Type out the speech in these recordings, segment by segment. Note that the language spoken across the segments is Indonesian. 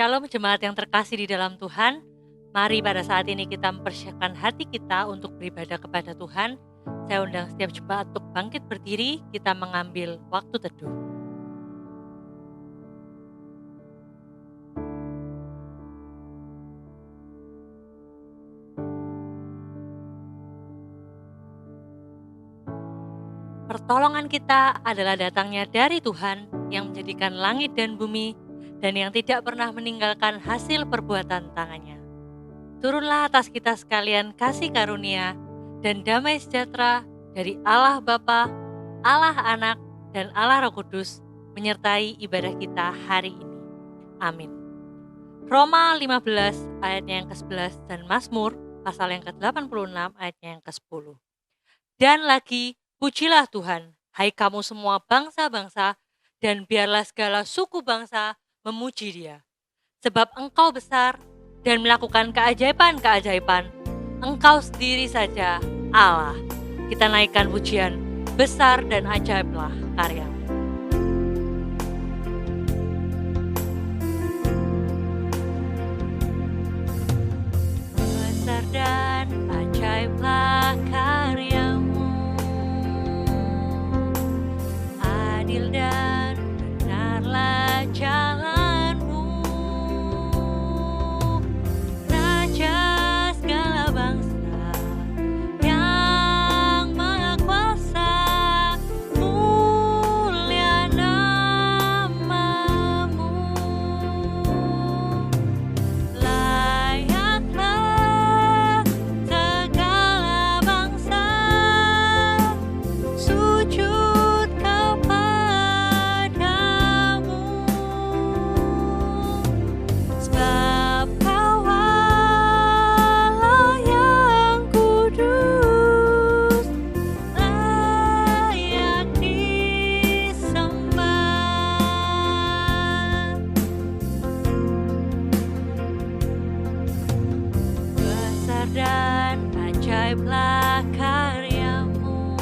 Shalom jemaat yang terkasih di dalam Tuhan. Mari pada saat ini kita mempersiapkan hati kita untuk beribadah kepada Tuhan. Saya undang setiap jemaat untuk bangkit berdiri, kita mengambil waktu teduh. Pertolongan kita adalah datangnya dari Tuhan yang menjadikan langit dan bumi dan yang tidak pernah meninggalkan hasil perbuatan tangannya. Turunlah atas kita sekalian kasih karunia dan damai sejahtera dari Allah Bapa, Allah Anak, dan Allah Roh Kudus menyertai ibadah kita hari ini. Amin. Roma 15 ayatnya yang ke-11 dan Mazmur pasal yang ke-86 ayatnya yang ke-10. Dan lagi, pujilah Tuhan, hai kamu semua bangsa-bangsa, dan biarlah segala suku bangsa memuji Dia. Sebab Engkau besar dan melakukan keajaiban-keajaiban. Engkau sendiri saja Allah. Kita naikkan pujian, besar dan ajaiblah karya-Mu. Besar dan ajaiblah karya-Mu, adil dan benarlah jalan-Mu, Raja segala bangsa yang maha kuasa, mulia nama-Mu. Layaklah segala bangsa sujud kepadamu, sebab Kau Allah yang kudus, layak disembah. Besar dan ajaiblah karya-Mu,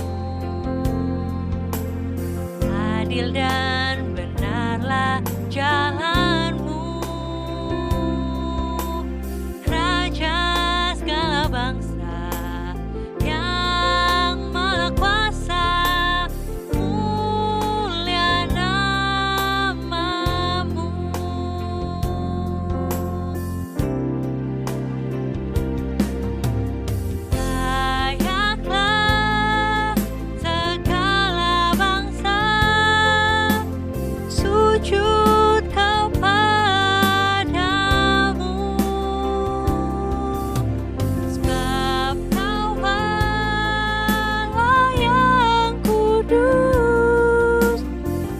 adil dan benarlah jalan-Mu, Raja segala bangsa yang maha kuasa, mulia nama-Mu. Layaklah segala bangsa sujud kepadamu, sebab Kau Allah yang kudus,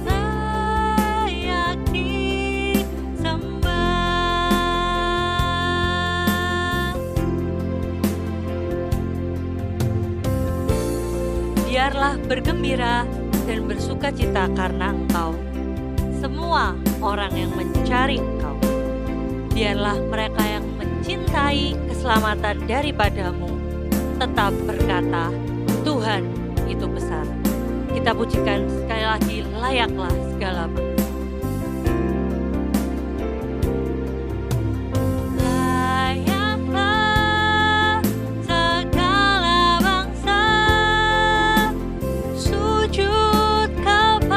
layak disembah. Biarlah bergembira dan bersukacita karena Engkau, semua orang yang mencari Engkau. Biarlah mereka yang mencintai keselamatan daripada-Mu tetap berkata, Tuhan itu besar. Kita pujikan sekali lagi, layaklah segala bangsa. Layaklah segala bangsa sujud kepadamu,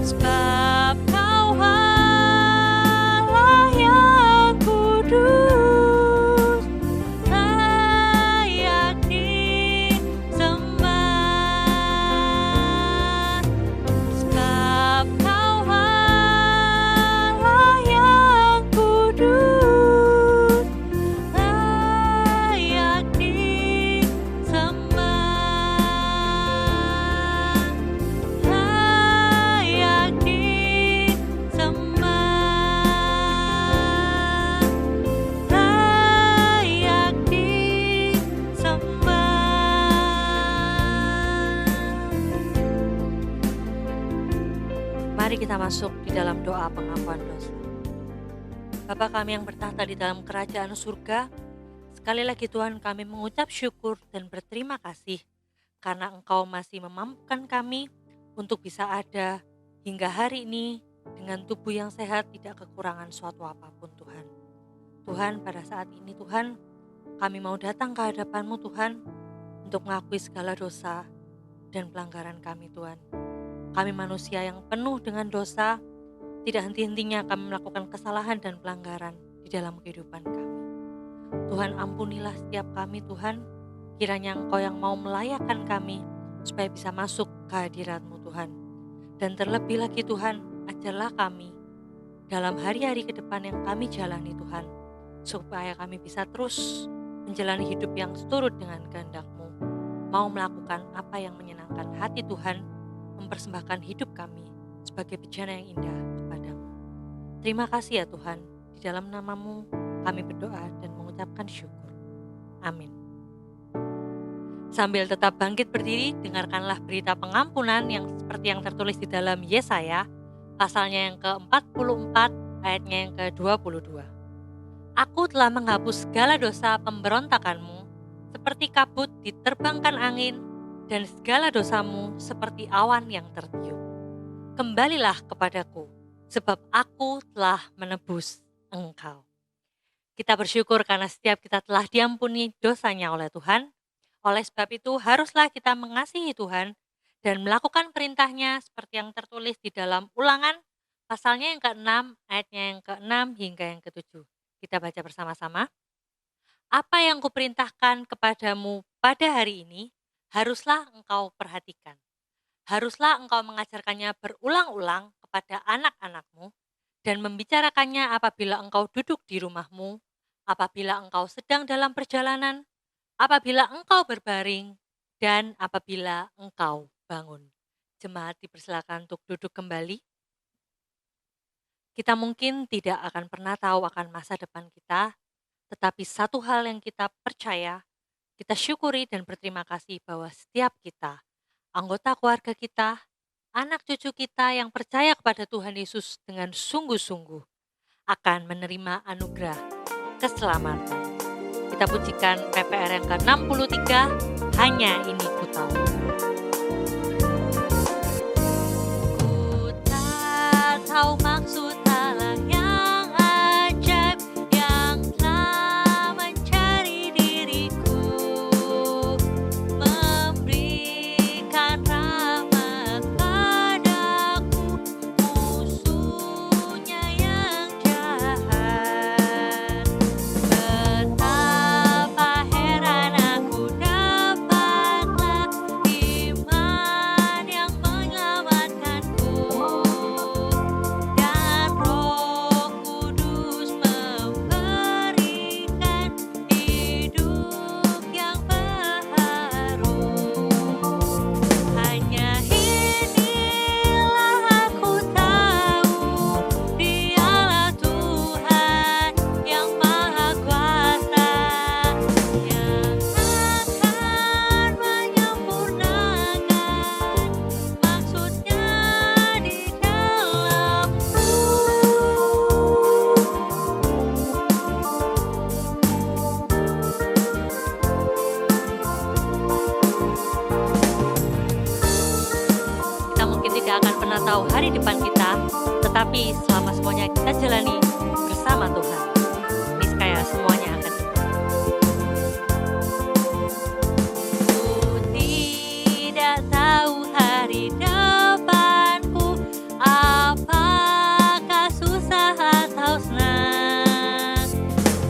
sebab Kau Allah yang kudus, layak disembah. Sebab Kau Allah yang kudus, layak disembah, layak disembah, layak disembah. Mari kita masuk di dalam doa pengakuan dosa. Bapa kami yang bertahta di dalam kerajaan surga, sekali lagi Tuhan kami mengucap syukur dan berterima kasih karena Engkau masih memampukan kami untuk bisa ada hingga hari ini dengan tubuh yang sehat tidak kekurangan suatu apapun Tuhan. Tuhan, pada saat ini Tuhan, kami mau datang ke hadapan-Mu Tuhan untuk mengakui segala dosa dan pelanggaran kami Tuhan. Kami manusia yang penuh dengan dosa, tidak henti-hentinya kami melakukan kesalahan dan pelanggaran di dalam kehidupan kami. Tuhan, ampunilah setiap kami Tuhan, kiranya Engkau yang mau melayakkan kami supaya bisa masuk ke hadirat-Mu Tuhan. Dan terlebih lagi Tuhan, ajarlah kami dalam hari-hari ke depan yang kami jalani Tuhan, supaya kami bisa terus menjalani hidup yang seturut dengan kehendak-Mu, mau melakukan apa yang menyenangkan hati Tuhan, mempersembahkan hidup kami sebagai bejana yang indah kepadamu. Terima kasih ya Tuhan, di dalam nama-Mu kami berdoa dan mengucapkan syukur. Amin. Sambil tetap bangkit berdiri, dengarkanlah berita pengampunan yang seperti yang tertulis di dalam Yesaya, pasalnya yang ke-44, ayatnya yang ke-22. Aku telah menghapus segala dosa pemberontakanmu, seperti kabut diterbangkan angin, dan segala dosamu seperti awan yang tertiup. Kembalilah kepadaku, sebab aku telah menebus engkau. Kita bersyukur karena setiap kita telah diampuni dosanya oleh Tuhan. Oleh sebab itu, haruslah kita mengasihi Tuhan dan melakukan perintahnya seperti yang tertulis di dalam Ulangan, pasalnya yang ke-6, ayatnya yang ke-6 hingga yang ke-7. Kita baca bersama-sama. Apa yang kuperintahkan kepadamu pada hari ini, haruslah engkau perhatikan. Haruslah engkau mengajarkannya berulang-ulang kepada anak-anakmu dan membicarakannya apabila engkau duduk di rumahmu, apabila engkau sedang dalam perjalanan, apabila engkau berbaring, dan apabila engkau bangun. Jemaat dipersilakan untuk duduk kembali. Kita mungkin tidak akan pernah tahu akan masa depan kita, tetapi satu hal yang kita percaya, kita syukuri dan berterima kasih bahwa setiap kita, anggota keluarga kita, anak cucu kita yang percaya kepada Tuhan Yesus dengan sungguh-sungguh akan menerima anugerah keselamatan. Kita pujikan PPR yang ke-63, Hanya Ini Ku Tahu. Ku tak tahu maksud Allah yang ajaib yang telah mencari diriku, memberikan rahmat padaku, musuhnya yang jahat. Betapa heran aku dapatlah iman yang menyelamatkanku, dan Roh Kudus memberikan hidup yang baru. Hanya inilah aku tahu, Dialah Tuhan yang Maha Kuasa, yang akan menyempurnakan maksudnya di dalamku. Kita mungkin tidak akan pernah tahu hari depan kita, tetapi selama semuanya kita jalani bersama Tuhan, niscaya semuanya akan indah. Ku tidak tahu hari depanku, apakah susah atau senang,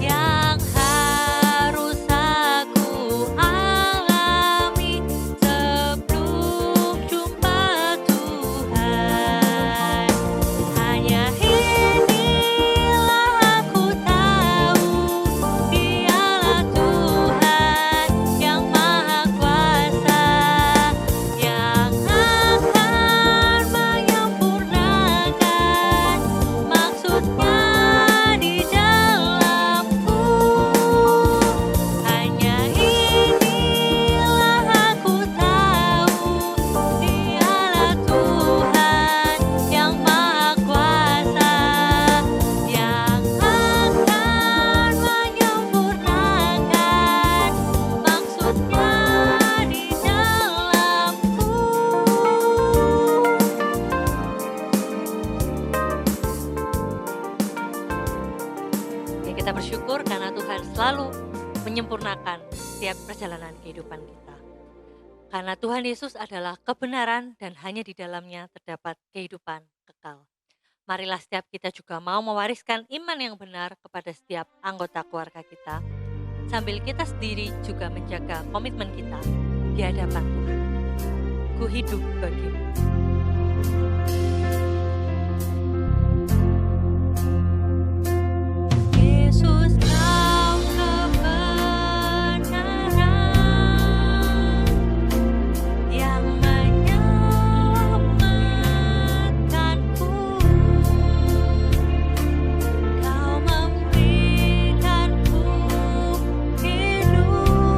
yang harus aku alami sebelum jumpa Tuhan. Hanya inilah aku setiap perjalanan kehidupan kita. Karena Tuhan Yesus adalah kebenaran dan hanya di dalamnya terdapat kehidupan kekal. Marilah setiap kita juga mau mewariskan iman yang benar kepada setiap anggota keluarga kita, sambil kita sendiri juga menjaga komitmen kita di hadapan Tuhan. Ku hidup bagimu. Yesus, Kau kebenaran yang menyelamatkanku. Kau memberikanku hidup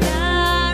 dan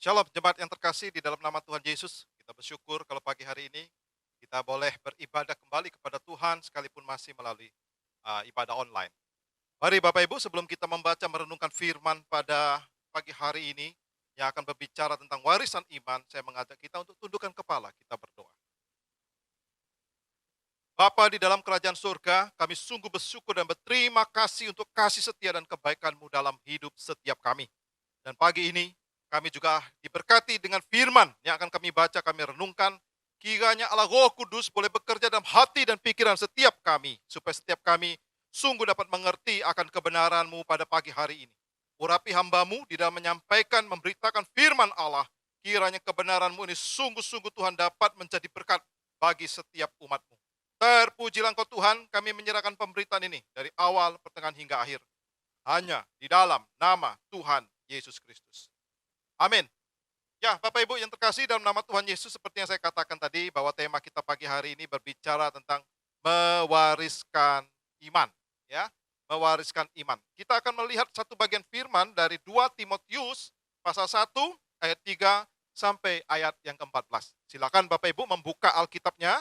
Shalom jemaat yang terkasih di dalam nama Tuhan Yesus. Kita bersyukur kalau pagi hari ini kita boleh beribadah kembali kepada Tuhan sekalipun masih melalui ibadah online. Mari Bapak Ibu, sebelum kita membaca merenungkan firman pada pagi hari ini yang akan berbicara tentang warisan iman, saya mengajak kita untuk tundukkan kepala, kita berdoa. Bapa di dalam kerajaan surga, kami sungguh bersyukur dan berterima kasih untuk kasih setia dan kebaikan-Mu dalam hidup setiap kami. Dan pagi ini, kami juga diberkati dengan firman yang akan kami baca, kami renungkan. Kiranya Allah Roh Kudus boleh bekerja dalam hati dan pikiran setiap kami, supaya setiap kami sungguh dapat mengerti akan kebenaran-Mu pada pagi hari ini. Urapi hamba-Mu di dalam menyampaikan, memberitakan firman Allah. Kiranya kebenaran-Mu ini sungguh-sungguh Tuhan dapat menjadi berkat bagi setiap umat-Mu. Terpujilah Engkau Tuhan, kami menyerahkan pemberitaan ini dari awal, pertengahan hingga akhir. Hanya di dalam nama Tuhan Yesus Kristus. Amin. Ya, Bapak Ibu yang terkasih dalam nama Tuhan Yesus, seperti yang saya katakan tadi, bahwa tema kita pagi hari ini berbicara tentang mewariskan iman. Ya, mewariskan iman. Kita akan melihat satu bagian firman dari 2 Timotius pasal 1 ayat 3 sampai ayat yang ke-14. Silakan Bapak Ibu membuka Alkitabnya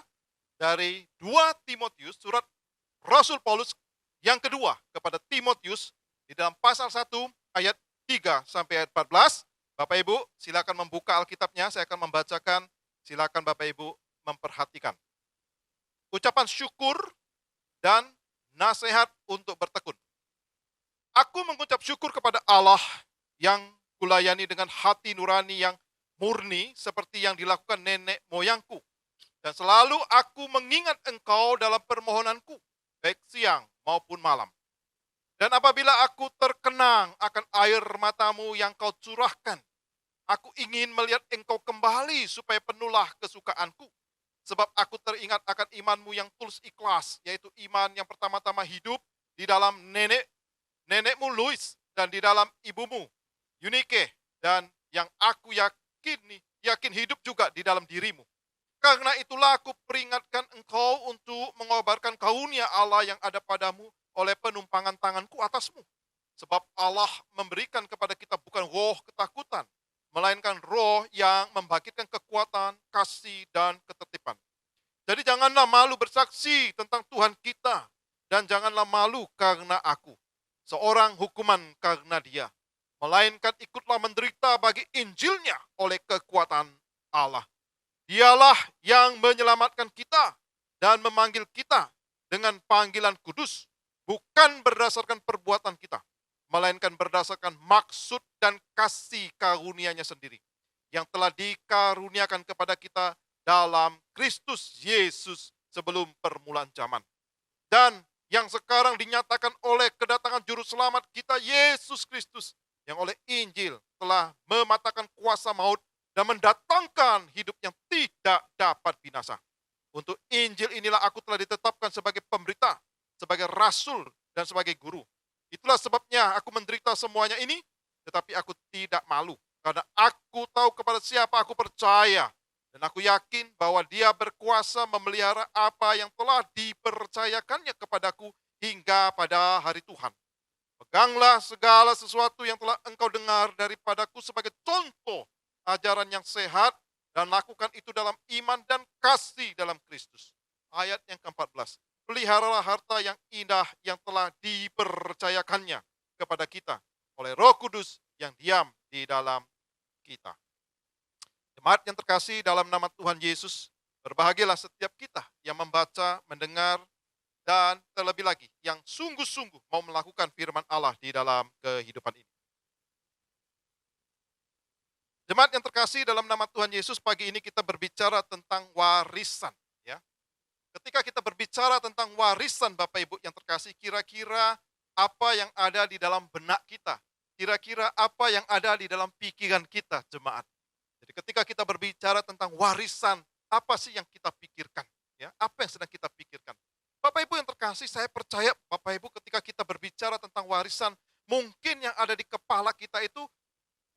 dari 2 Timotius, surat Rasul Paulus yang kedua kepada Timotius di dalam pasal 1 ayat 3 sampai ayat 14. Bapak Ibu silakan membuka Alkitabnya, saya akan membacakan, silakan Bapak Ibu memperhatikan. Ucapan syukur dan nasihat untuk bertekun. Aku mengucap syukur kepada Allah yang kulayani dengan hati nurani yang murni seperti yang dilakukan nenek moyangku. Dan selalu aku mengingat engkau dalam permohonanku, baik siang maupun malam. Dan apabila aku terkenang akan air matamu yang kau curahkan, aku ingin melihat engkau kembali supaya penuhlah kesukaanku. Sebab aku teringat akan imanmu yang tulus ikhlas, yaitu iman yang pertama-tama hidup di dalam nenekmu Louis dan di dalam ibumu Eunike, dan yang aku yakin hidup juga di dalam dirimu. Karena itulah aku peringatkan engkau untuk mengobarkan karunia Allah yang ada padamu oleh penumpangan tanganku atasmu. Sebab Allah memberikan kepada kita bukan roh ketakutan, melainkan roh yang membangkitkan kekuatan, kasih, dan ketertiban. Jadi janganlah malu bersaksi tentang Tuhan kita, dan janganlah malu karena aku, seorang hukuman karena dia. Melainkan ikutlah menderita bagi Injilnya oleh kekuatan Allah. Dialah yang menyelamatkan kita dan memanggil kita dengan panggilan kudus, bukan berdasarkan perbuatan kita, melainkan berdasarkan maksud dan kasih karunia-Nya sendiri, yang telah dikaruniakan kepada kita dalam Kristus Yesus sebelum permulaan zaman. Dan yang sekarang dinyatakan oleh kedatangan Juru Selamat kita, Yesus Kristus, yang oleh Injil telah mematahkan kuasa maut dan mendatangkan hidup yang tidak dapat binasa. Untuk Injil inilah aku telah ditetapkan sebagai pemberita, sebagai rasul, dan sebagai guru. Itulah sebabnya aku menderita semuanya ini, tetapi aku tidak malu, karena aku tahu kepada siapa aku percaya, dan aku yakin bahwa Dia berkuasa memelihara apa yang telah dipercayakannya kepadaku hingga pada hari Tuhan. Peganglah segala sesuatu yang telah engkau dengar daripadaku sebagai contoh ajaran yang sehat, dan lakukan itu dalam iman dan kasih dalam Kristus. Ayat yang ke-14. Peliharalah harta yang indah yang telah dipercayakannya kepada kita oleh Roh Kudus yang diam di dalam kita. Jemaat yang terkasih dalam nama Tuhan Yesus, berbahagialah setiap kita yang membaca, mendengar, dan terlebih lagi yang sungguh-sungguh mau melakukan firman Allah di dalam kehidupan ini. Jemaat yang terkasih dalam nama Tuhan Yesus, pagi ini kita berbicara tentang warisan. Ya. Ketika kita berbicara tentang warisan, Bapak Ibu yang terkasih, kira-kira apa yang ada di dalam benak kita? Kira-kira apa yang ada di dalam pikiran kita, jemaat? Jadi ketika kita berbicara tentang warisan, apa sih yang kita pikirkan? Ya, apa yang sedang kita pikirkan? Bapak Ibu yang terkasih, saya percaya Bapak Ibu ketika kita berbicara tentang warisan, mungkin yang ada di kepala kita itu,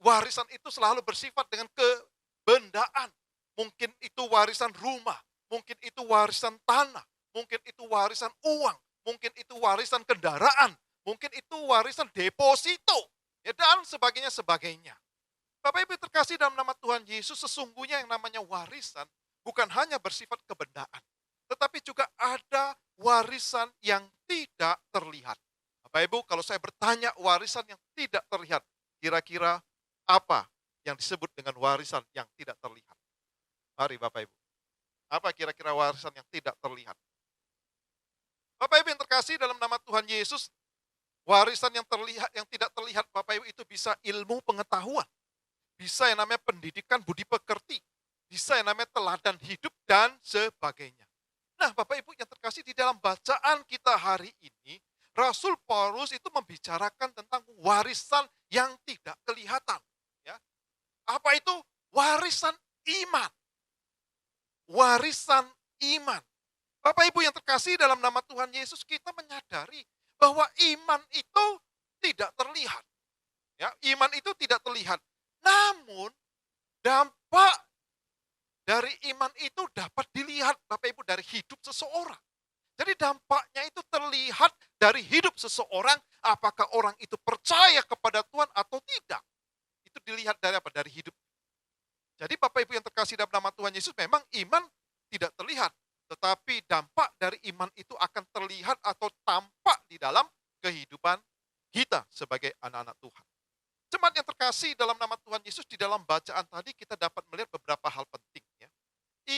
warisan itu selalu bersifat dengan kebendaan. Mungkin itu warisan rumah, mungkin itu warisan tanah, mungkin itu warisan uang, mungkin itu warisan kendaraan, mungkin itu warisan deposito, ya, dan sebagainya. Bapak Ibu terkasih dalam nama Tuhan Yesus, sesungguhnya yang namanya warisan bukan hanya bersifat kebendaan, tetapi juga ada warisan yang tidak terlihat. Bapak Ibu, kalau saya bertanya warisan yang tidak terlihat, kira-kira apa yang disebut dengan warisan yang tidak terlihat? Mari Bapak Ibu. Apa kira-kira warisan yang tidak terlihat? Bapak Ibu yang terkasih dalam nama Tuhan Yesus, warisan yang terlihat, yang tidak terlihat Bapak Ibu itu bisa ilmu pengetahuan, bisa yang namanya pendidikan budi pekerti, bisa yang namanya teladan hidup dan sebagainya. Nah, Bapak Ibu yang terkasih, di dalam bacaan kita hari ini, Rasul Paulus itu membicarakan tentang warisan yang tidak kelihatan. Ya, apa itu? Warisan iman. Warisan iman. Bapak Ibu yang terkasih dalam nama Tuhan Yesus, kita menyadari bahwa iman itu tidak terlihat. Ya, iman itu tidak terlihat. Namun dampak dari iman itu dapat dilihat Bapak Ibu dari hidup seseorang. Jadi dampaknya itu terlihat dari hidup seseorang, apakah orang itu percaya kepada Tuhan atau tidak. Itu dilihat dari apa? Dari hidup. Jadi Bapak Ibu yang terkasih dalam nama Tuhan Yesus, memang iman tidak terlihat, tetapi dampak dari iman itu akan terlihat atau tampak di dalam kehidupan kita sebagai anak-anak Tuhan. Jemaat yang terkasih dalam nama Tuhan Yesus, di dalam bacaan tadi kita dapat melihat beberapa hal penting. Ya.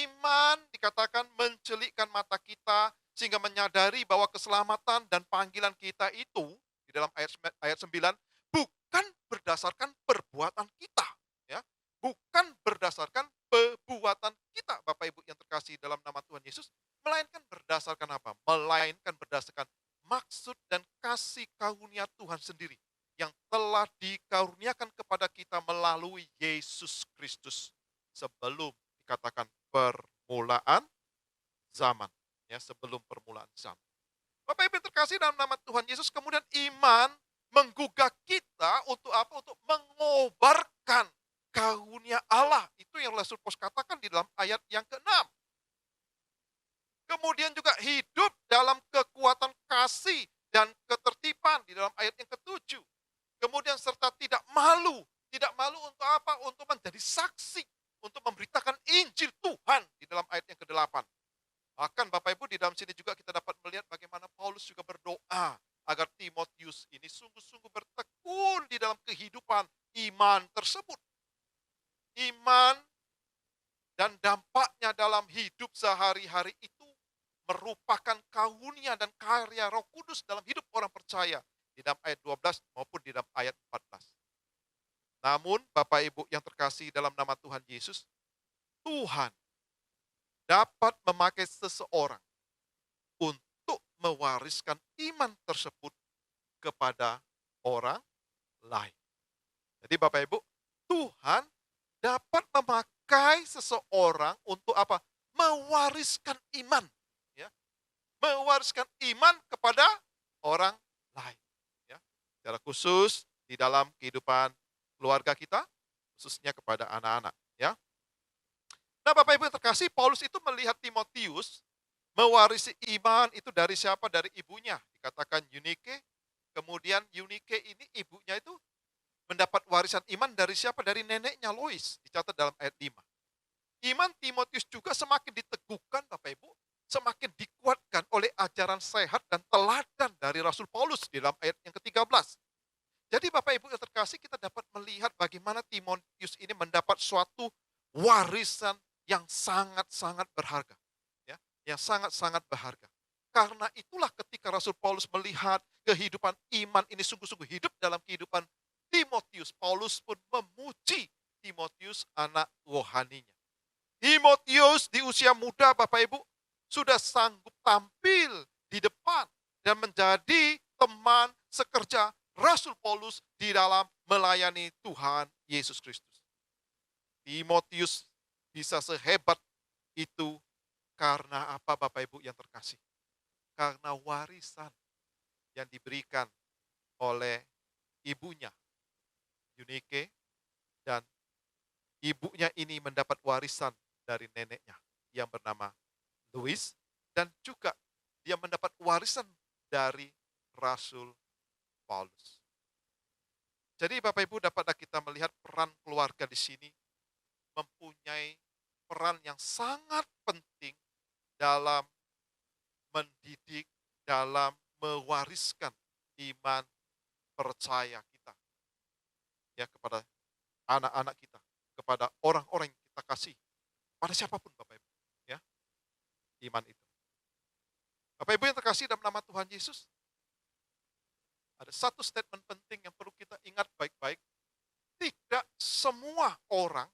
Iman dikatakan mencelikkan mata kita sehingga menyadari bahwa keselamatan dan panggilan kita itu di dalam ayat 9 bukan berdasarkan perbuatan kita, ya. Bukan berdasarkan perbuatan kita, Bapak Ibu yang terkasih dalam nama Tuhan Yesus, melainkan berdasarkan apa? Melainkan berdasarkan maksud dan kasih karunia Tuhan sendiri yang telah dikaruniakan kepada kita melalui Yesus Kristus sebelum dikatakan permulaan zaman, ya, sebelum permulaan zaman. Bapak Ibu terkasih dalam nama Tuhan Yesus, kemudian iman menggugah kita untuk apa? Untuk mengobarkan karunia Allah. Itu yang Rasul Paulus katakan di dalam ayat yang ke-6. Kemudian juga hidup dalam kekuatan kasih dan ketertiban di dalam ayat yang ke-7. Kemudian serta tidak malu. Tidak malu untuk apa? Untuk menjadi saksi, untuk memberitakan Injil Tuhan di dalam ayat yang ke-8. Bahkan Bapak Ibu di dalam sini juga kita dapat melihat bagaimana Paulus juga berdoa agar Timotius ini sungguh-sungguh bertekun di dalam kehidupan iman tersebut. Iman dan dampaknya dalam hidup sehari-hari itu merupakan karunia dan karya Roh Kudus dalam hidup orang percaya di dalam ayat 12 maupun di dalam ayat 14. Namun Bapak Ibu yang terkasih dalam nama Tuhan Yesus, Tuhan dapat memakai seseorang untuk mewariskan iman tersebut kepada orang lain. Jadi Bapak Ibu, Tuhan dapat memakai seseorang untuk apa? Mewariskan iman. Ya. Mewariskan iman kepada orang lain. Ya. Secara khusus di dalam kehidupan keluarga kita, khususnya kepada anak-anak. Ya. Nah Bapak Ibu yang terkasih, Paulus itu melihat Timotius mewarisi iman itu dari siapa? Dari ibunya. Dikatakan Eunike. Kemudian Eunike ini ibunya itu mendapat warisan iman dari siapa? Dari neneknya Lois. Dicatat dalam ayat 5. Iman Timotius juga semakin diteguhkan Bapak Ibu. Semakin dikuatkan oleh ajaran sehat dan teladan dari Rasul Paulus di dalam ayat yang ke-13. Jadi Bapak Ibu yang terkasih, kita dapat melihat bagaimana Timotius ini mendapat suatu warisan yang sangat-sangat berharga. Ya, yang sangat-sangat berharga. Karena itulah ketika Rasul Paulus melihat kehidupan iman ini sungguh-sungguh hidup dalam kehidupan Timotius, Paulus pun memuji Timotius anak rohaninya. Timotius di usia muda Bapak Ibu sudah sanggup tampil di depan dan menjadi teman sekerja Rasul Paulus di dalam melayani Tuhan Yesus Kristus. Timotius bisa sehebat itu karena apa Bapak Ibu yang terkasih? Karena warisan yang diberikan oleh ibunya, Eunike, dan ibunya ini mendapat warisan dari neneknya yang bernama Louis, dan juga dia mendapat warisan dari Rasul Paulus. Jadi Bapak Ibu dapatlah kita melihat peran keluarga di sini mempunyai peran yang sangat penting dalam mendidik, dalam mewariskan iman percaya kita ya kepada anak-anak kita, kepada orang-orang yang kita kasih, pada siapapun Bapak Ibu, ya, iman itu. Bapak Ibu yang terkasih dalam nama Tuhan Yesus, ada satu statement penting yang perlu kita ingat baik-baik. Tidak semua orang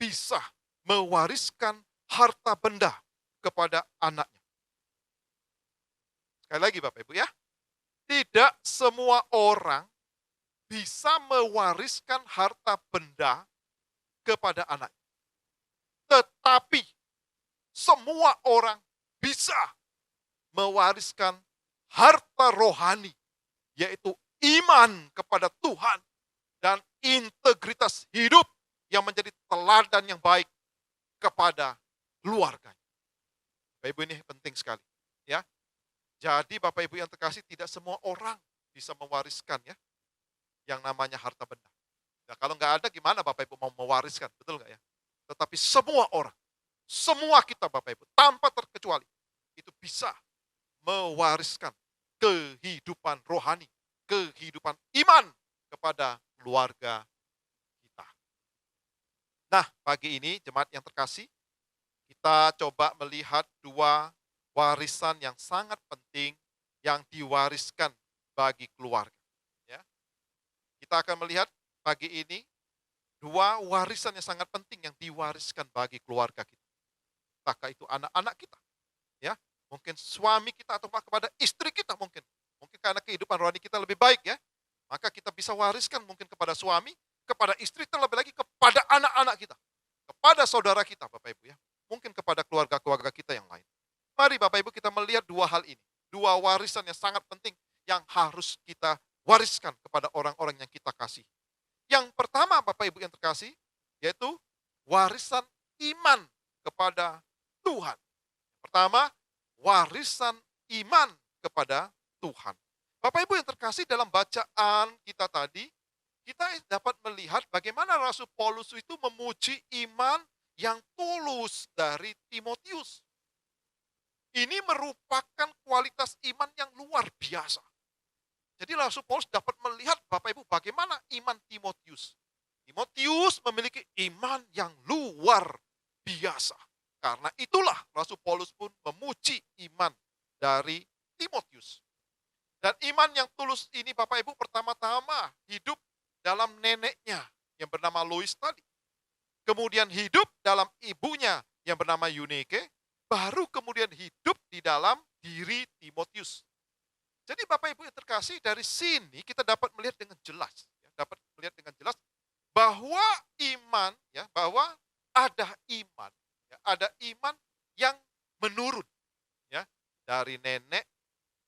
bisa mewariskan harta benda kepada anaknya. Sekali lagi Bapak Ibu ya, tidak semua orang bisa mewariskan harta benda kepada anaknya. Tetapi semua orang bisa mewariskan harta rohani, yaitu iman kepada Tuhan dan integritas hidup yang menjadi teladan yang baik kepada keluarganya. Bapak Ibu, ini penting sekali, ya. Jadi Bapak Ibu yang terkasih, tidak semua orang bisa mewariskan ya yang namanya harta benda. Nah, kalau nggak ada gimana Bapak Ibu mau mewariskan, betul nggak ya? Tetapi semua orang, semua kita Bapak Ibu, tanpa terkecuali, itu bisa mewariskan kehidupan rohani, kehidupan iman kepada keluarga kita. Nah, pagi ini jemaat yang terkasih, kita coba melihat dua warisan yang sangat penting yang diwariskan bagi keluarga. Ya. Kita akan melihat pagi ini dua warisan yang sangat penting yang diwariskan bagi keluarga kita. Apakah itu anak-anak kita, ya, mungkin suami kita atau kepada istri kita mungkin. Mungkin karena kehidupan rohani kita lebih baik ya, maka kita bisa wariskan mungkin kepada suami, kepada istri, terlebih lagi kepada anak-anak kita, kepada saudara kita Bapak Ibu ya, mungkin kepada keluarga-keluarga kita yang lain. Mari Bapak Ibu kita melihat dua hal ini, dua warisan yang sangat penting yang harus kita wariskan kepada orang-orang yang kita kasih. Yang pertama Bapak Ibu yang terkasih, yaitu warisan iman kepada Tuhan. Pertama, warisan iman kepada Tuhan. Bapak Ibu yang terkasih, dalam bacaan kita tadi, kita dapat melihat bagaimana Rasul Paulus itu memuji iman yang tulus dari Timotius. Ini merupakan kualitas iman yang luar biasa. Jadi Rasul Paulus dapat melihat Bapak Ibu bagaimana iman Timotius. Timotius memiliki iman yang luar biasa. Karena itulah Rasul Paulus pun memuji iman dari Timotius. Dan iman yang tulus ini Bapak Ibu pertama-tama hidup dalam neneknya yang bernama Lois tadi. Kemudian hidup dalam ibunya yang bernama Eunike, baru kemudian hidup di dalam diri Timotius. Jadi Bapak Ibu yang terkasih, dari sini kita dapat melihat dengan jelas, ya, dapat melihat dengan jelas bahwa iman, ya, bahwa ada iman, ya, ada iman yang menurun, ya, dari nenek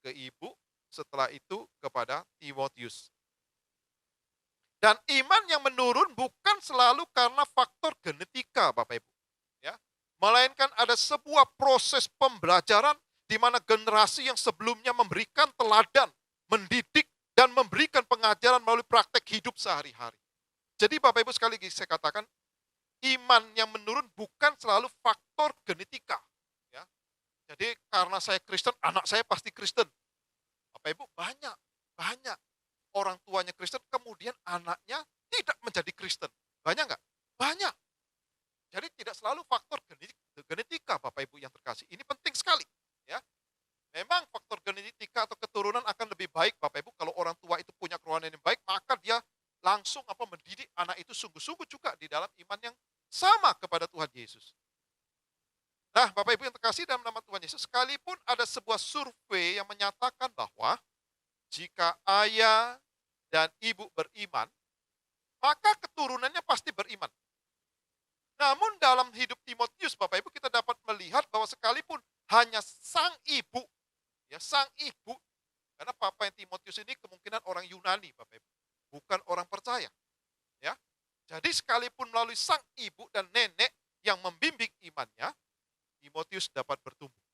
ke ibu, setelah itu kepada Timotius. Dan iman yang menurun bukan selalu karena faktor genetika, Bapak Ibu, ya, melainkan ada sebuah proses pembelajaran di mana generasi yang sebelumnya memberikan teladan, mendidik, dan memberikan pengajaran melalui praktek hidup sehari-hari. Jadi Bapak Ibu sekali lagi saya katakan, iman yang menurun bukan selalu faktor genetika. Ya. Jadi karena saya Kristen, anak saya pasti Kristen. Bapak Ibu banyak orang tuanya Kristen, kemudian anaknya tidak menjadi Kristen. Banyak nggak? Banyak. Jadi tidak selalu faktor genetika Bapak Ibu yang terkasih. Ini penting sekali. Ya, memang faktor genetika atau keturunan akan lebih baik Bapak Ibu kalau orang tua itu punya kerohanian yang baik, maka dia langsung mendidik anak itu sungguh-sungguh juga di dalam iman yang sama kepada Tuhan Yesus. Nah, Bapak Ibu yang terkasih dalam nama Tuhan Yesus, sekalipun ada sebuah survei yang menyatakan bahwa jika ayah dan ibu beriman, maka keturunannya pasti beriman. Namun dalam hidup Timotius, Bapak Ibu, kita dapat melihat bahwa sekalipun hanya sang ibu, ya sang ibu, karena papa yang Timotius ini kemungkinan orang Yunani, Bapak Ibu, bukan orang percaya. Ya, jadi sekalipun melalui sang ibu dan nenek yang membimbing imannya, Timotius dapat bertumbuh,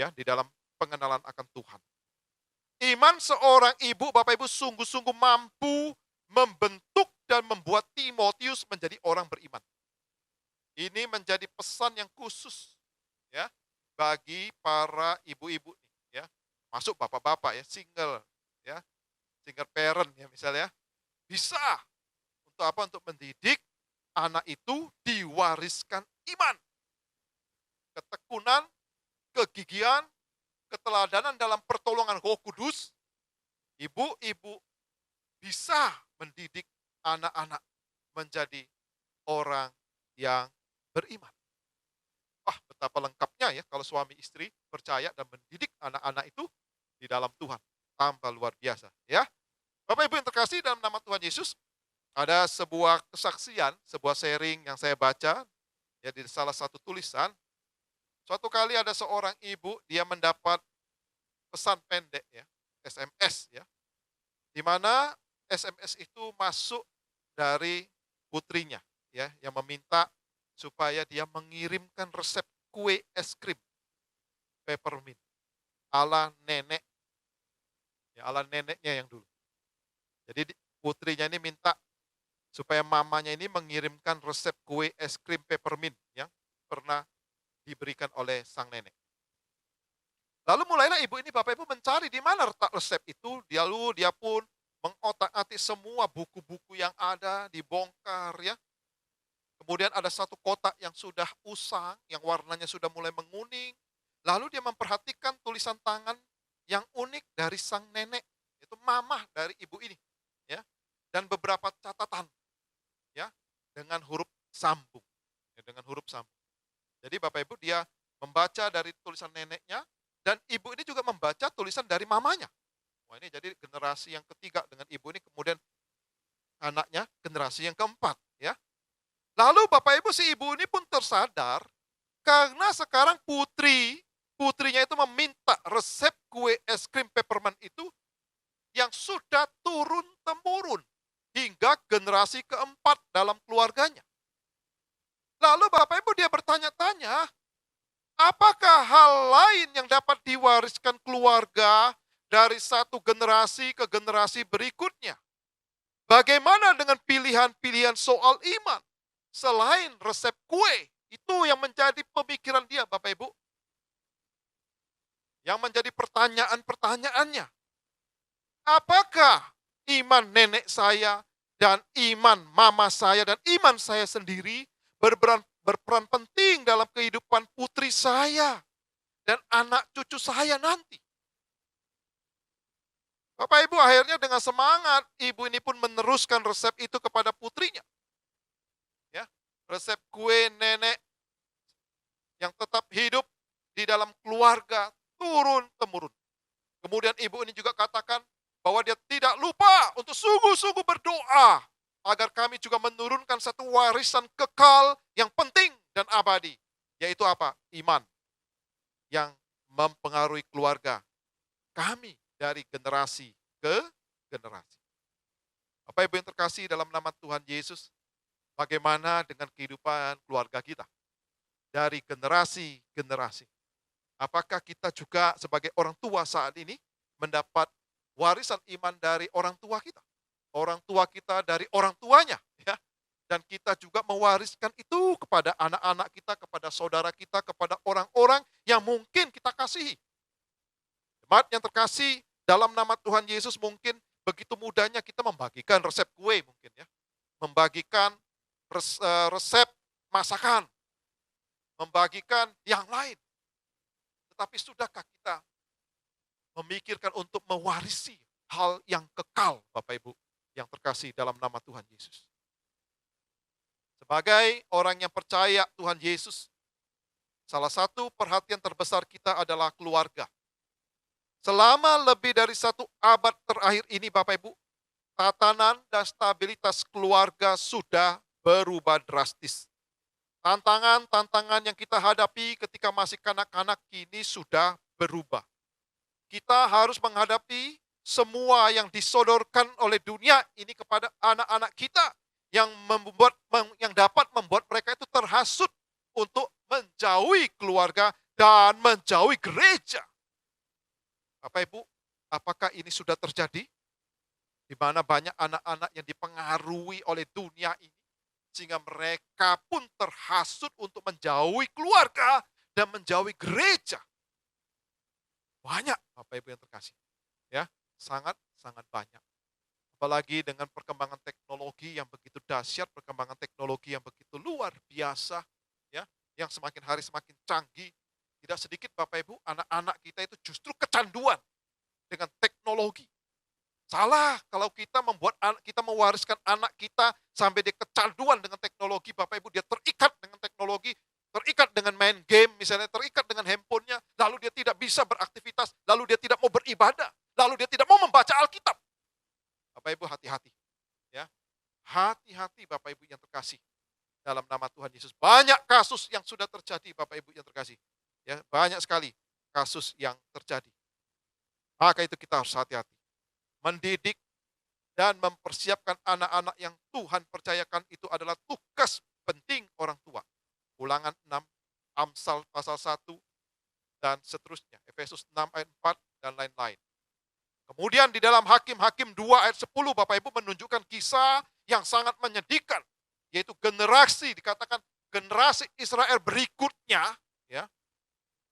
ya, di dalam pengenalan akan Tuhan. Iman seorang ibu, Bapak Ibu, sungguh-sungguh mampu membentuk dan membuat Timotius menjadi orang beriman. Ini menjadi pesan yang khusus, ya, bagi para ibu-ibu, ya, masuk bapak-bapak ya, single parent ya misalnya, bisa untuk apa? Untuk mendidik anak itu diwariskan iman, ketekunan, kegigihan, keteladanan dalam pertolongan Roh Kudus, ibu-ibu bisa mendidik anak-anak menjadi orang yang beriman. Wah, betapa lengkapnya ya kalau suami istri percaya dan mendidik anak-anak itu di dalam Tuhan. Tambah luar biasa ya. Bapak Ibu yang terkasih dalam nama Tuhan Yesus, ada sebuah kesaksian, sebuah sharing yang saya baca ya di salah satu tulisan. Suatu kali ada seorang ibu, dia mendapat pesan pendek ya, SMS ya, di mana SMS itu masuk dari putrinya ya, yang meminta supaya dia mengirimkan resep kue es krim peppermint ala nenek, ya ala neneknya yang dulu. Jadi putrinya ini minta supaya mamanya ini mengirimkan resep kue es krim peppermint yang pernah diberikan oleh sang nenek. Lalu mulailah ibu ini, Bapak Ibu, mencari di mana letak resep itu. Lalu dia pun mengotak-atik semua buku-buku yang ada, dibongkar ya. Kemudian ada satu kotak yang sudah usang, yang warnanya sudah mulai menguning. Lalu dia memperhatikan tulisan tangan yang unik dari sang nenek, itu mamah dari ibu ini, ya. Dan beberapa catatan, ya, dengan huruf sambung, ya, dengan huruf sambung. Jadi Bapak Ibu, dia membaca dari tulisan neneknya, dan ibu ini juga membaca tulisan dari mamanya. Wah, ini jadi generasi yang ketiga dengan ibu ini, kemudian anaknya generasi yang keempat, ya. Lalu Bapak Ibu, si ibu ini pun tersadar karena sekarang putrinya itu meminta resep kue es krim peppermint itu yang sudah turun-temurun hingga generasi keempat dalam keluarganya. Lalu Bapak Ibu, dia bertanya-tanya, apakah hal lain yang dapat diwariskan keluarga dari satu generasi ke generasi berikutnya? Bagaimana dengan pilihan-pilihan soal iman? Selain resep kue, itu yang menjadi pemikiran dia, Bapak Ibu. Yang menjadi pertanyaan-pertanyaannya. Apakah iman nenek saya dan iman mama saya dan iman saya sendiri berperan penting dalam kehidupan putri saya dan anak cucu saya nanti? Bapak Ibu, akhirnya dengan semangat, ibu ini pun meneruskan resep itu kepada putrinya. Ya, resep kue nenek yang tetap hidup di dalam keluarga turun-temurun. Kemudian ibu ini juga katakan bahwa dia tidak lupa untuk sungguh-sungguh berdoa agar kami juga menurunkan satu warisan kekal yang penting dan abadi. Yaitu apa? Iman yang mempengaruhi keluarga kami dari generasi ke generasi. Bapak Ibu yang terkasih dalam nama Tuhan Yesus, bagaimana dengan kehidupan keluarga kita? Dari generasi-generasi. Apakah kita juga sebagai orang tua saat ini mendapat warisan iman dari orang tua kita? Orang tua kita dari orang tuanya, ya. Dan kita juga mewariskan itu kepada anak-anak kita, kepada saudara kita, kepada orang-orang yang mungkin kita kasihi. Jemaat yang terkasih, dalam nama Tuhan Yesus mungkin begitu mudahnya kita membagikan resep kue mungkin ya. Membagikan resep masakan. Membagikan yang lain. Tetapi sudahkah kita memikirkan untuk mewarisi hal yang kekal, Bapak Ibu, yang terkasih dalam nama Tuhan Yesus? Sebagai orang yang percaya Tuhan Yesus, salah satu perhatian terbesar kita adalah keluarga. Selama lebih dari 1 abad terakhir ini, Bapak Ibu, tatanan dan stabilitas keluarga sudah berubah drastis. Tantangan-tantangan yang kita hadapi ketika masih kanak-kanak kini sudah berubah. Kita harus menghadapi semua yang disodorkan oleh dunia ini kepada anak-anak kita yang dapat membuat mereka itu terhasut untuk menjauhi keluarga dan menjauhi gereja. Bapak Ibu, apakah ini sudah terjadi? Di mana banyak anak-anak yang dipengaruhi oleh dunia ini, sehingga mereka pun terhasut untuk menjauhi keluarga dan menjauhi gereja. Banyak, Bapak Ibu yang terkasih. Ya, sangat banyak. Apalagi dengan perkembangan teknologi yang begitu dahsyat, perkembangan teknologi yang begitu luar biasa, ya, yang semakin hari semakin canggih, Tidak sedikit Bapak Ibu, anak-anak kita itu justru kecanduan dengan teknologi. Salah kalau kita kita mewariskan anak kita sampai dia kecanduan dengan teknologi, Bapak Ibu, dia terikat dengan teknologi, terikat dengan main game misalnya, terikat dengan handphonenya, lalu dia tidak bisa beraktivitas, lalu dia tidak mau beribadah, lalu dia tidak mau membaca Alkitab. Bapak Ibu hati-hati, ya. Hati-hati Bapak Ibu yang terkasih. Dalam nama Tuhan Yesus. Banyak kasus yang sudah terjadi Bapak Ibu yang terkasih. Ya, banyak sekali kasus yang terjadi. Maka itu kita harus hati-hati. Mendidik dan mempersiapkan anak-anak yang Tuhan percayakan itu adalah tugas penting orang tua. Ulangan 6, Amsal pasal 1, dan seterusnya. Efesus 6 ayat 4, dan lain-lain. Kemudian di dalam Hakim-Hakim 2 ayat 10, Bapak Ibu menunjukkan kisah yang sangat menyedihkan. Yaitu dikatakan generasi Israel berikutnya, ya.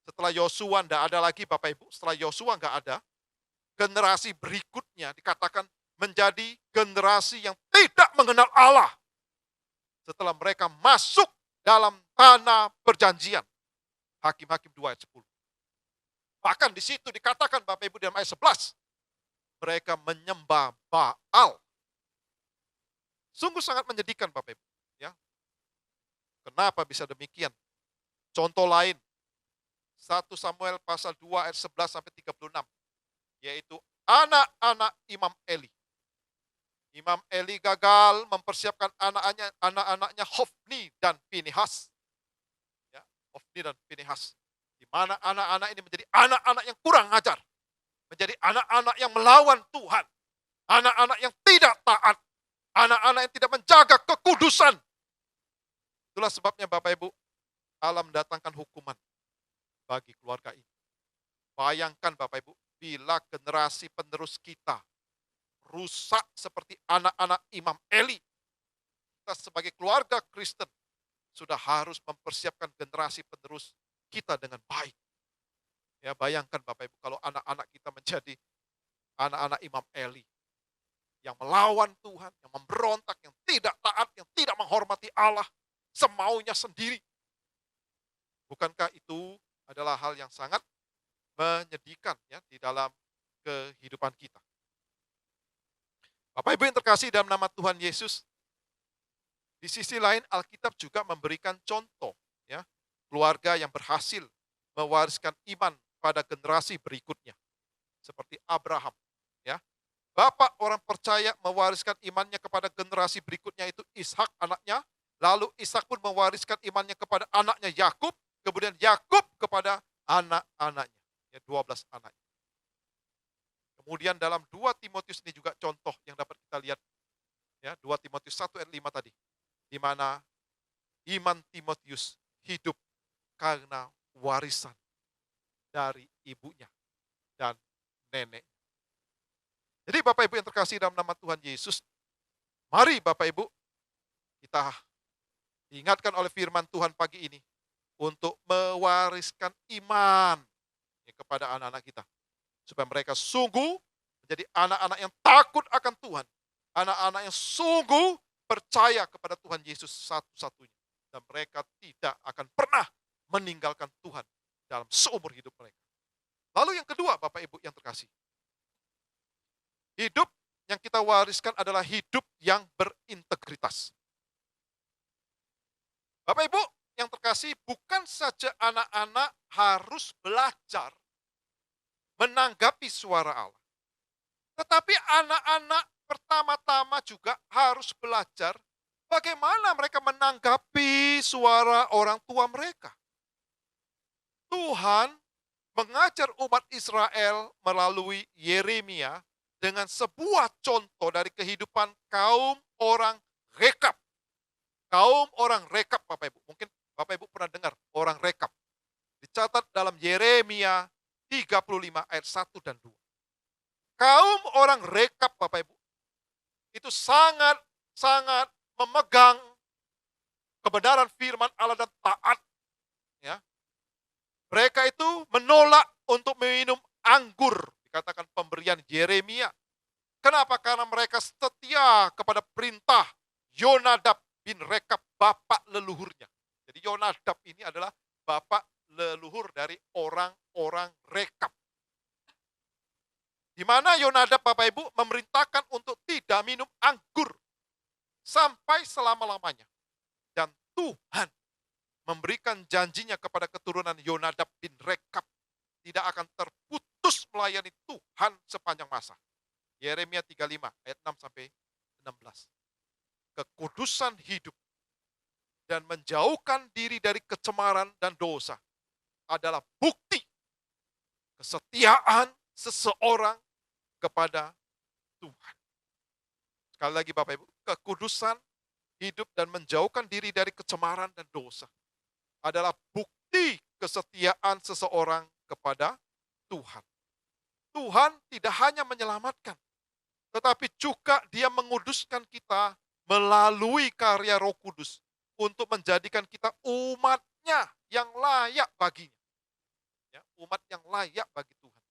Setelah Yosua tidak ada lagi Bapak Ibu, setelah Yosua nggak ada, generasi berikutnya dikatakan menjadi generasi yang tidak mengenal Allah. Setelah mereka masuk dalam tanah perjanjian. Hakim-Hakim 2 ayat 10. Bahkan di situ dikatakan Bapak Ibu dalam ayat 11, mereka menyembah Baal. Sungguh sangat menyedihkan Bapak Ibu. Ya. Kenapa bisa demikian? Contoh lain, 1 Samuel pasal 2 ayat 11 sampai 36. Yaitu anak-anak Imam Eli. Imam Eli gagal mempersiapkan anak-anaknya Hofni dan Pinehas. Ya, Hofni dan Pinehas. Di mana anak-anak ini menjadi anak-anak yang kurang ajar. Menjadi anak-anak yang melawan Tuhan. Anak-anak yang tidak taat. Anak-anak yang tidak menjaga kekudusan. Itulah sebabnya Bapak Ibu, Allah mendatangkan hukuman bagi keluarga ini. Bayangkan Bapak Ibu, bila generasi penerus kita rusak seperti anak-anak Imam Eli, kita sebagai keluarga Kristen sudah harus mempersiapkan generasi penerus kita dengan baik. Ya, bayangkan Bapak Ibu, kalau anak-anak kita menjadi anak-anak Imam Eli yang melawan Tuhan, yang memberontak, yang tidak taat, yang tidak menghormati Allah, semaunya sendiri. Bukankah itu adalah hal yang sangat menyedihkan ya di dalam kehidupan kita. Bapak Ibu yang terkasih dalam nama Tuhan Yesus, di sisi lain Alkitab juga memberikan contoh ya, keluarga yang berhasil mewariskan iman pada generasi berikutnya. Seperti Abraham ya. Bapak orang percaya mewariskan imannya kepada generasi berikutnya itu Ishak anaknya, lalu Ishak pun mewariskan imannya kepada anaknya Yakub, kemudian Yakub kepada anak-anaknya. 12 anak. Kemudian dalam 2 Timotius ini juga contoh yang dapat kita lihat. Ya, 2 Timotius 1 ayat 5 tadi. Di mana iman Timotius hidup karena warisan dari ibunya dan nenek. Jadi Bapak Ibu yang terkasih dalam nama Tuhan Yesus, mari Bapak Ibu kita diingatkan oleh firman Tuhan pagi ini untuk mewariskan iman kepada anak-anak kita. Supaya mereka sungguh menjadi anak-anak yang takut akan Tuhan. Anak-anak yang sungguh percaya kepada Tuhan Yesus satu-satunya. Dan mereka tidak akan pernah meninggalkan Tuhan dalam seumur hidup mereka. Lalu yang kedua Bapak Ibu yang terkasih. Hidup yang kita wariskan adalah hidup yang berintegritas. Bapak Ibu yang terkasih, bukan saja anak-anak harus belajar menanggapi suara Allah. Tetapi anak-anak pertama-tama juga harus belajar bagaimana mereka menanggapi suara orang tua mereka. Tuhan mengajar umat Israel melalui Yeremia dengan sebuah contoh dari kehidupan kaum orang Rekab. Kaum orang Rekab, Bapak Ibu. Mungkin Bapak Ibu pernah dengar orang Rekab. Dicatat dalam Yeremia 35 ayat 1 dan 2. Kaum orang Rekab Bapak Ibu, itu sangat memegang kebenaran firman Allah dan taat. Ya. Mereka itu menolak untuk meminum anggur, dikatakan pemberian Yeremia. Kenapa? Karena mereka setia kepada perintah Yonadab bin Rekab, bapak leluhurnya. Jadi Yonadab ini adalah bapak leluhur dari orang-orang Rekab. Di mana Yonadab Bapak Ibu memerintahkan untuk tidak minum anggur sampai selama-lamanya. Dan Tuhan memberikan janjinya kepada keturunan Yonadab bin Rekab tidak akan terputus melayani Tuhan sepanjang masa. Yeremia 35 ayat 6 sampai 16. Kekudusan hidup dan menjauhkan diri dari kecemaran dan dosa adalah bukti kesetiaan seseorang kepada Tuhan. Sekali lagi Bapak Ibu, kekudusan hidup dan menjauhkan diri dari kecemaran dan dosa adalah bukti kesetiaan seseorang kepada Tuhan. Tuhan tidak hanya menyelamatkan, tetapi juga Dia menguduskan kita melalui karya Roh Kudus untuk menjadikan kita umat-Nya yang layak baginya. Ya, umat yang layak bagi Tuhan.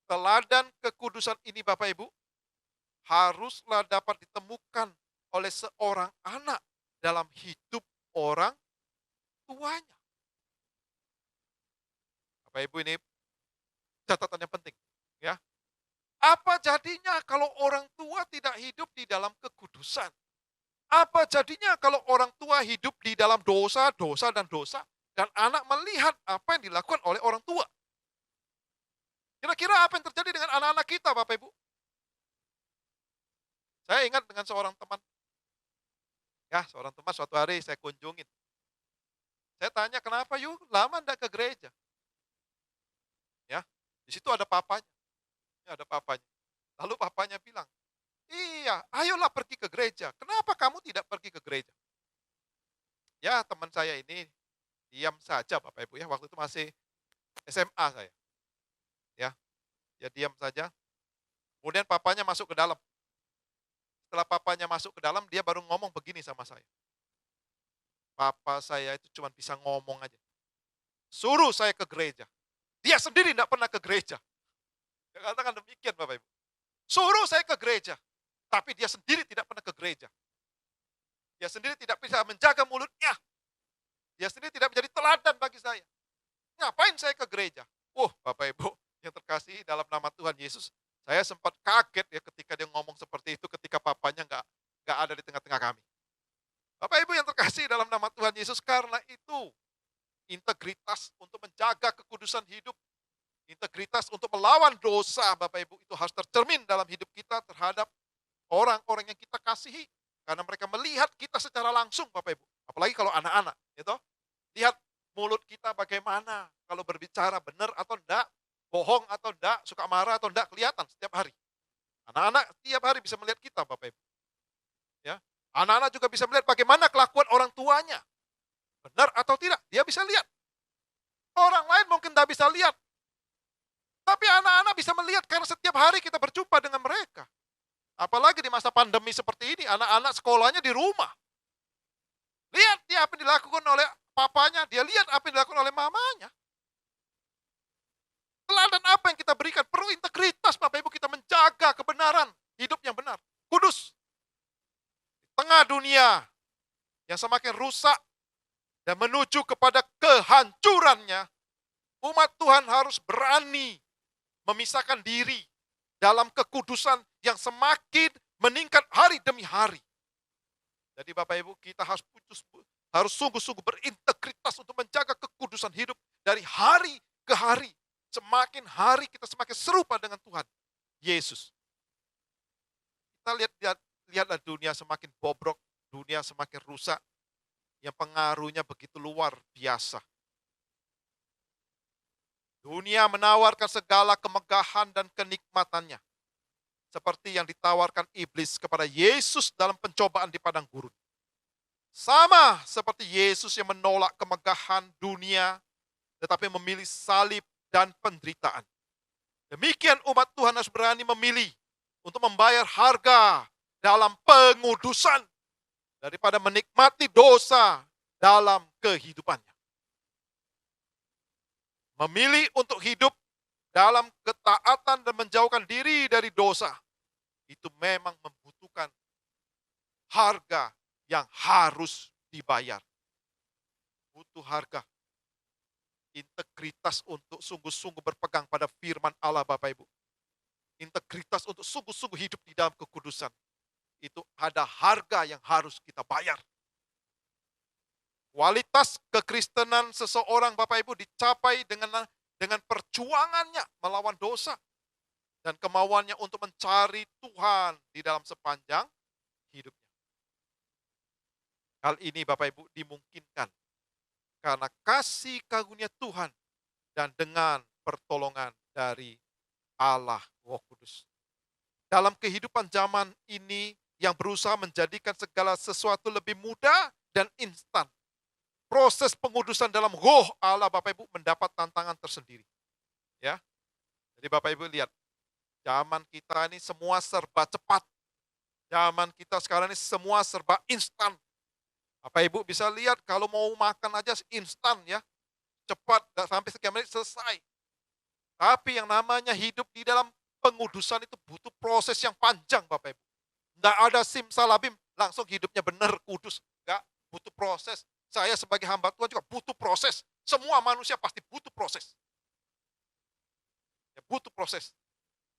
Teladan kekudusan ini Bapak Ibu haruslah dapat ditemukan oleh seorang anak dalam hidup orang tuanya. Bapak Ibu, ini catatan yang penting, ya. Apa jadinya kalau orang tua tidak hidup di dalam kekudusan? Apa jadinya kalau orang tua hidup di dalam dosa, dan anak melihat apa yang dilakukan oleh orang tua? Kira-kira apa yang terjadi dengan anak-anak kita, Bapak Ibu? Saya ingat dengan seorang teman. Ya, seorang teman suatu hari saya kunjungin. Saya tanya, kenapa yuk lama enggak ke gereja? Ya, di situ ada papanya. Ya, ada papanya. Lalu papanya bilang, iya, ayolah pergi ke gereja. Kenapa kamu tidak pergi ke gereja? Ya, teman saya ini diam saja Bapak Ibu ya. Waktu itu masih SMA saya. Ya diam saja. Kemudian papanya masuk ke dalam. Setelah papanya masuk ke dalam, dia baru ngomong begini sama saya. Papa saya itu cuma bisa ngomong aja. Suruh saya ke gereja. Dia sendiri tidak pernah ke gereja. Dia katakan demikian Bapak Ibu. Suruh saya ke gereja. Tapi dia sendiri tidak pernah ke gereja. Dia sendiri tidak bisa menjaga mulutnya. Dia sendiri tidak menjadi teladan bagi saya. Ngapain saya ke gereja? Bapak Ibu yang terkasih dalam nama Tuhan Yesus, saya sempat kaget ya ketika dia ngomong seperti itu ketika papanya nggak ada di tengah-tengah kami. Bapak Ibu yang terkasih dalam nama Tuhan Yesus, karena itu integritas untuk menjaga kekudusan hidup, integritas untuk melawan dosa, Bapak Ibu, itu harus tercermin dalam hidup kita terhadap orang-orang yang kita kasihi. Karena mereka melihat kita secara langsung, Bapak Ibu. Apalagi kalau anak-anak, gitu. Lihat mulut kita bagaimana, kalau berbicara benar atau enggak, bohong atau enggak, suka marah atau enggak, kelihatan setiap hari. Anak-anak setiap hari bisa melihat kita, Bapak Ibu. Ya. Anak-anak juga bisa melihat bagaimana kelakuan orang tuanya. Benar atau tidak, dia bisa lihat. Orang lain mungkin tidak bisa lihat. Tapi anak-anak bisa melihat karena setiap hari kita berjumpa dengan mereka. Apalagi di masa pandemi seperti ini, anak-anak sekolahnya di rumah. Lihat dia apa yang dilakukan oleh papanya, dia lihat apa yang dilakukan oleh mamanya. Teladan apa yang kita berikan? Perlu integritas Bapak Ibu, kita menjaga kebenaran, hidup yang benar, kudus. Di tengah dunia yang semakin rusak dan menuju kepada kehancurannya, umat Tuhan harus berani memisahkan diri dalam kekudusan yang semakin meningkat hari demi hari. Jadi Bapak Ibu, kita harus sungguh-sungguh berintegritas untuk menjaga kekudusan hidup dari hari ke hari. Semakin hari kita semakin serupa dengan Tuhan Yesus. Kita lihatlah dunia semakin bobrok, dunia semakin rusak, yang pengaruhnya begitu luar biasa. Dunia menawarkan segala kemegahan dan kenikmatannya, seperti yang ditawarkan iblis kepada Yesus dalam pencobaan di padang gurun. Sama seperti Yesus yang menolak kemegahan dunia, tetapi memilih salib dan penderitaan. Demikian umat Tuhan harus berani memilih untuk membayar harga dalam pengudusan daripada menikmati dosa dalam kehidupannya. Memilih untuk hidup dalam ketaatan dan menjauhkan diri dari dosa, itu memang membutuhkan harga yang harus dibayar. Butuh harga. Integritas untuk sungguh-sungguh berpegang pada firman Allah Bapak Ibu. Integritas untuk sungguh-sungguh hidup di dalam kekudusan. Itu ada harga yang harus kita bayar. Kualitas kekristenan seseorang Bapak Ibu dicapai dengan perjuangannya melawan dosa dan kemauannya untuk mencari Tuhan di dalam sepanjang hidupnya. Hal ini Bapak Ibu dimungkinkan karena kasih karunia Tuhan dan dengan pertolongan dari Allah Roh Kudus. Dalam kehidupan zaman ini yang berusaha menjadikan segala sesuatu lebih mudah dan instan, proses pengudusan dalam roh Allah Bapak Ibu mendapat tantangan tersendiri. Ya. Jadi Bapak Ibu lihat, zaman kita ini semua serba cepat. Zaman kita sekarang ini semua serba instan. Bapak Ibu bisa lihat kalau mau makan aja instan ya. Cepat, nggak sampai sekian menit selesai. Tapi yang namanya hidup di dalam pengudusan itu butuh proses yang panjang Bapak Ibu. Nggak ada simsalabim, langsung hidupnya benar kudus. Nggak, butuh proses. Saya sebagai hamba Tuhan juga butuh proses. Semua manusia pasti butuh proses. Ya, butuh proses.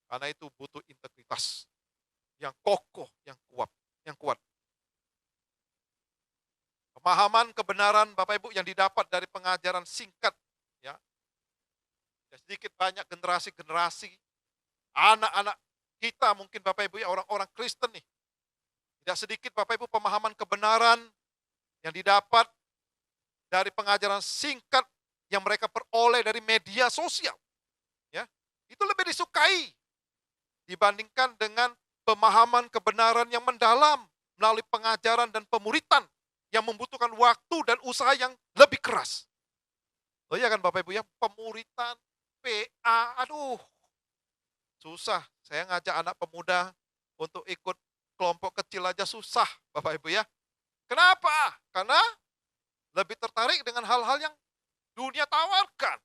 Karena itu butuh integritas yang kokoh, yang kuat. Pemahaman kebenaran Bapak Ibu yang didapat dari pengajaran singkat, ya, sedikit banyak generasi-generasi, anak-anak kita mungkin Bapak Ibu ya, orang-orang Kristen nih, tidak sedikit Bapak Ibu pemahaman kebenaran yang didapat dari pengajaran singkat yang mereka peroleh dari media sosial, ya, itu lebih disukai dibandingkan dengan pemahaman kebenaran yang mendalam melalui pengajaran dan pemuritan yang membutuhkan waktu dan usaha yang lebih keras. Oh iya kan Bapak Ibu ya, pemuritan, PA, aduh, susah. Saya ngajak anak pemuda untuk ikut kelompok kecil aja susah Bapak Ibu ya. Kenapa? Karena lebih tertarik dengan hal-hal yang dunia tawarkan.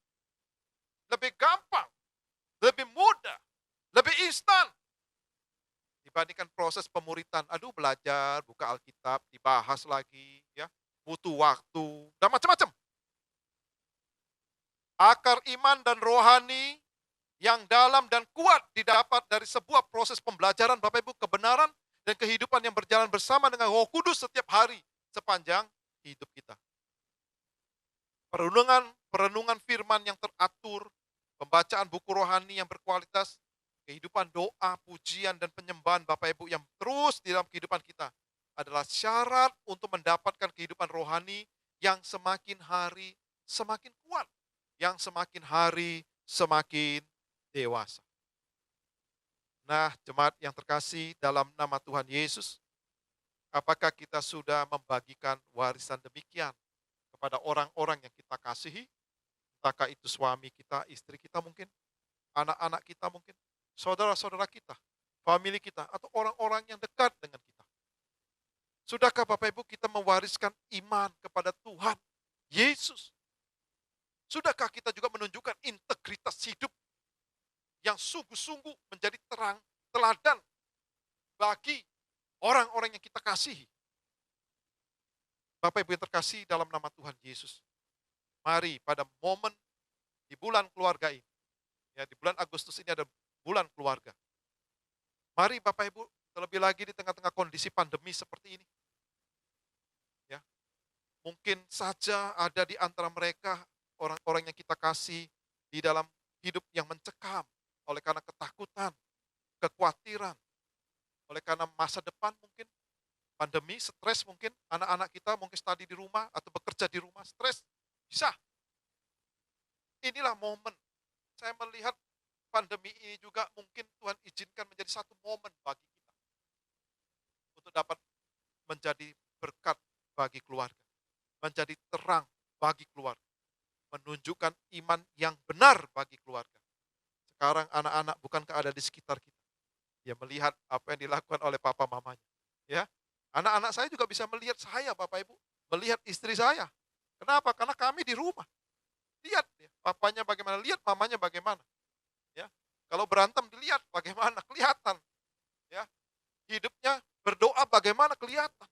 Lebih gampang, lebih mudah, lebih instan. Dibandingkan proses pemuritan, aduh belajar, buka Alkitab, dibahas lagi, ya, butuh waktu, dan macam-macam. Akar iman dan rohani yang dalam dan kuat didapat dari sebuah proses pembelajaran Bapak Ibu, kebenaran dan kehidupan yang berjalan bersama dengan Roh Kudus setiap hari sepanjang hidup kita. Perenungan firman yang teratur, pembacaan buku rohani yang berkualitas, kehidupan doa, pujian, dan penyembahan Bapak Ibu yang terus di dalam kehidupan kita adalah syarat untuk mendapatkan kehidupan rohani yang semakin hari semakin kuat, yang semakin hari semakin dewasa. Nah, jemaat yang terkasih dalam nama Tuhan Yesus, apakah kita sudah membagikan warisan demikian kepada orang-orang yang kita kasihi? Entahkah itu suami kita, istri kita mungkin, anak-anak kita mungkin, saudara-saudara kita, famili kita, atau orang-orang yang dekat dengan kita. Sudahkah Bapak Ibu kita mewariskan iman kepada Tuhan Yesus? Sudahkah kita juga menunjukkan integritas hidup yang sungguh-sungguh menjadi terang, teladan bagi orang-orang yang kita kasihi? Bapak Ibu yang terkasih dalam nama Tuhan Yesus, mari pada momen di bulan keluarga ini, ya, di bulan Agustus ini ada bulan keluarga. Mari Bapak Ibu, terlebih lagi di tengah-tengah kondisi pandemi seperti ini. Ya, mungkin saja ada di antara mereka orang-orang yang kita kasih di dalam hidup yang mencekam oleh karena ketakutan, kekhawatiran, oleh karena masa depan mungkin, pandemi, stres mungkin, anak-anak kita mungkin studi di rumah atau bekerja di rumah, stres, bisa. Inilah momen, saya melihat pandemi ini juga mungkin Tuhan izinkan menjadi satu momen bagi kita untuk dapat menjadi berkat bagi keluarga, menjadi terang bagi keluarga, menunjukkan iman yang benar bagi keluarga. Sekarang anak-anak bukankah ada di sekitar kita, dia melihat apa yang dilakukan oleh papa mamanya, ya. Anak-anak saya juga bisa melihat saya, Bapak Ibu, melihat istri saya. Kenapa? Karena kami di rumah. Lihat ya, papanya bagaimana, lihat mamanya bagaimana. Ya, kalau berantem dilihat bagaimana, kelihatan. Ya, hidupnya berdoa bagaimana, kelihatan.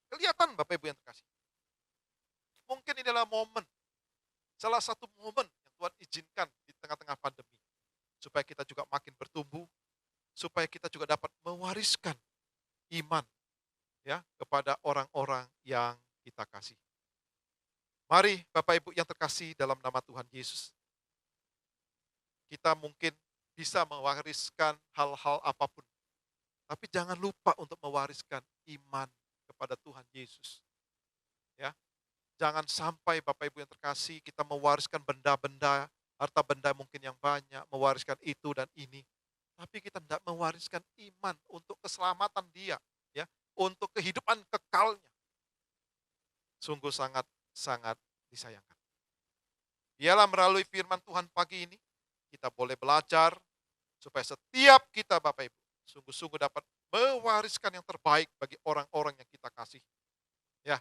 Kelihatan Bapak Ibu yang terkasih. Mungkin inilah momen salah satu momen yang Tuhan izinkan di tengah-tengah pandemi, supaya kita juga makin bertumbuh, supaya kita juga dapat mewariskan iman ya kepada orang-orang yang kita kasih. Mari Bapak Ibu yang terkasih dalam nama Tuhan Yesus, kita mungkin bisa mewariskan hal-hal apapun, tapi jangan lupa untuk mewariskan iman kepada Tuhan Yesus. Ya, jangan sampai Bapak Ibu yang terkasih kita mewariskan benda-benda, harta benda mungkin yang banyak, mewariskan itu dan ini. Tapi kita tidak mewariskan iman untuk keselamatan dia, ya, untuk kehidupan kekalnya. Sungguh sangat disayangkan. Biarlah melalui firman Tuhan pagi ini, kita boleh belajar supaya setiap kita Bapak Ibu, sungguh-sungguh dapat mewariskan yang terbaik bagi orang-orang yang kita kasih. Ya,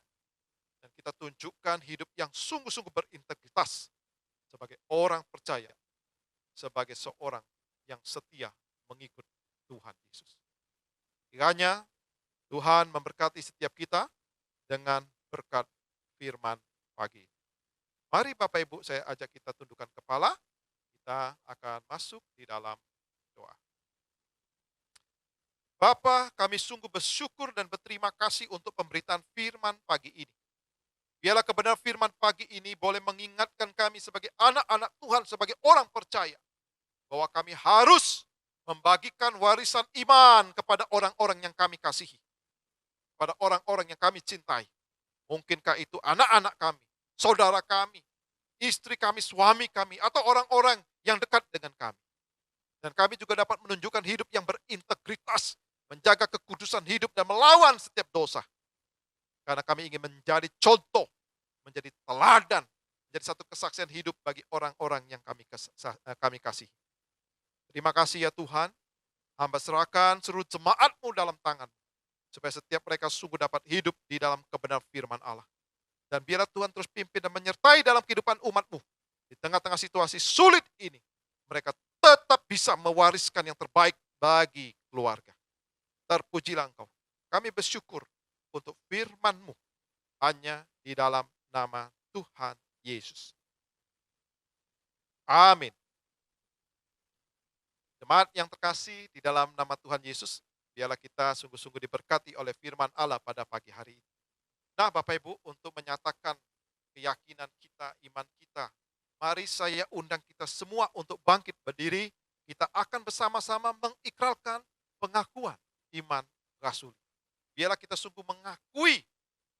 dan kita tunjukkan hidup yang sungguh-sungguh berintegritas sebagai orang percaya, sebagai seorang yang setia mengikut Tuhan Yesus. Kiranya Tuhan memberkati setiap kita dengan berkat firman pagi ini. Mari Bapak Ibu, saya ajak kita tundukkan kepala, kita akan masuk di dalam doa. Bapa, kami sungguh bersyukur dan berterima kasih untuk pemberitaan firman pagi ini. Biarlah kebenaran firman pagi ini boleh mengingatkan kami sebagai anak-anak Tuhan, sebagai orang percaya, bahwa kami harus membagikan warisan iman kepada orang-orang yang kami kasihi, pada orang-orang yang kami cintai. Mungkinkah itu anak-anak kami, saudara kami, istri kami, suami kami, atau orang-orang yang dekat dengan kami. Dan kami juga dapat menunjukkan hidup yang berintegritas, menjaga kekudusan hidup dan melawan setiap dosa. Karena kami ingin menjadi contoh, menjadi teladan, menjadi satu kesaksian hidup bagi orang-orang yang kami kasih. Terima kasih ya Tuhan, hamba serahkan seluruh jemaat-Mu dalam tangan, supaya setiap mereka sungguh dapat hidup di dalam kebenaran firman Allah. Dan biarlah Tuhan terus pimpin dan menyertai dalam kehidupan umat-Mu. Di tengah-tengah situasi sulit ini, mereka tetap bisa mewariskan yang terbaik bagi keluarga. Terpujilah Engkau. Kami bersyukur untuk firman-Mu hanya di dalam nama Tuhan Yesus. Amin. Jemaat yang terkasih di dalam nama Tuhan Yesus, biarlah kita sungguh-sungguh diberkati oleh firman Allah pada pagi hari ini. Nah Bapak Ibu, untuk menyatakan keyakinan kita, iman kita, mari saya undang kita semua untuk bangkit berdiri. Kita akan bersama-sama mengikrarkan pengakuan iman rasuli. Biarlah kita sungguh mengakui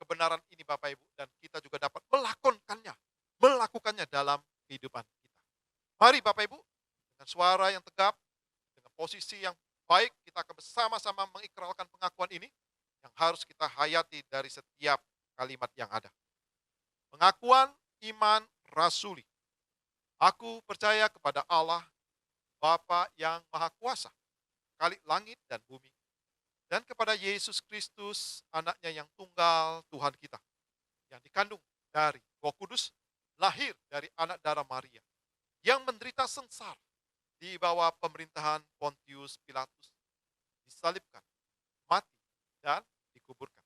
kebenaran ini Bapak Ibu, dan kita juga dapat melakukannya dalam kehidupan kita. Mari Bapak Ibu, dengan suara yang tegap, dengan posisi yang baik, kita akan bersama-sama mengikrarkan pengakuan ini yang harus kita hayati dari setiap kalimat yang ada. Pengakuan iman rasuli. Aku percaya kepada Allah, Bapa yang Maha Kuasa, Khalik langit dan bumi, dan kepada Yesus Kristus, anaknya yang tunggal Tuhan kita, yang dikandung dari Roh Kudus, lahir dari anak darah Maria, yang menderita sengsara di bawah pemerintahan Pontius Pilatus, disalibkan, mati, dan dikuburkan.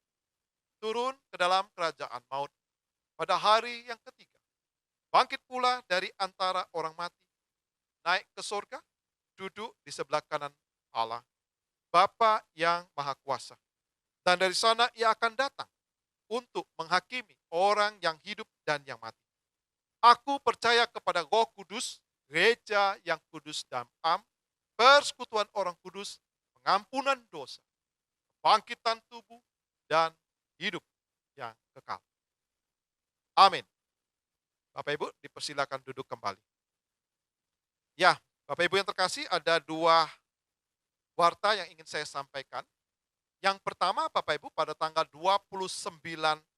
Turun ke dalam kerajaan maut pada hari yang ketiga. Bangkit pula dari antara orang mati, naik ke surga, duduk di sebelah kanan Allah, Bapa yang Maha Kuasa. Dan dari sana ia akan datang untuk menghakimi orang yang hidup dan yang mati. Aku percaya kepada Roh Kudus, gereja yang kudus dan am, persekutuan orang kudus, pengampunan dosa, bangkitan tubuh, dan hidup yang kekal. Amin. Bapak Ibu dipersilakan duduk kembali. Ya, Bapak Ibu yang terkasih, ada dua warta yang ingin saya sampaikan. Yang pertama Bapak Ibu, pada tanggal 29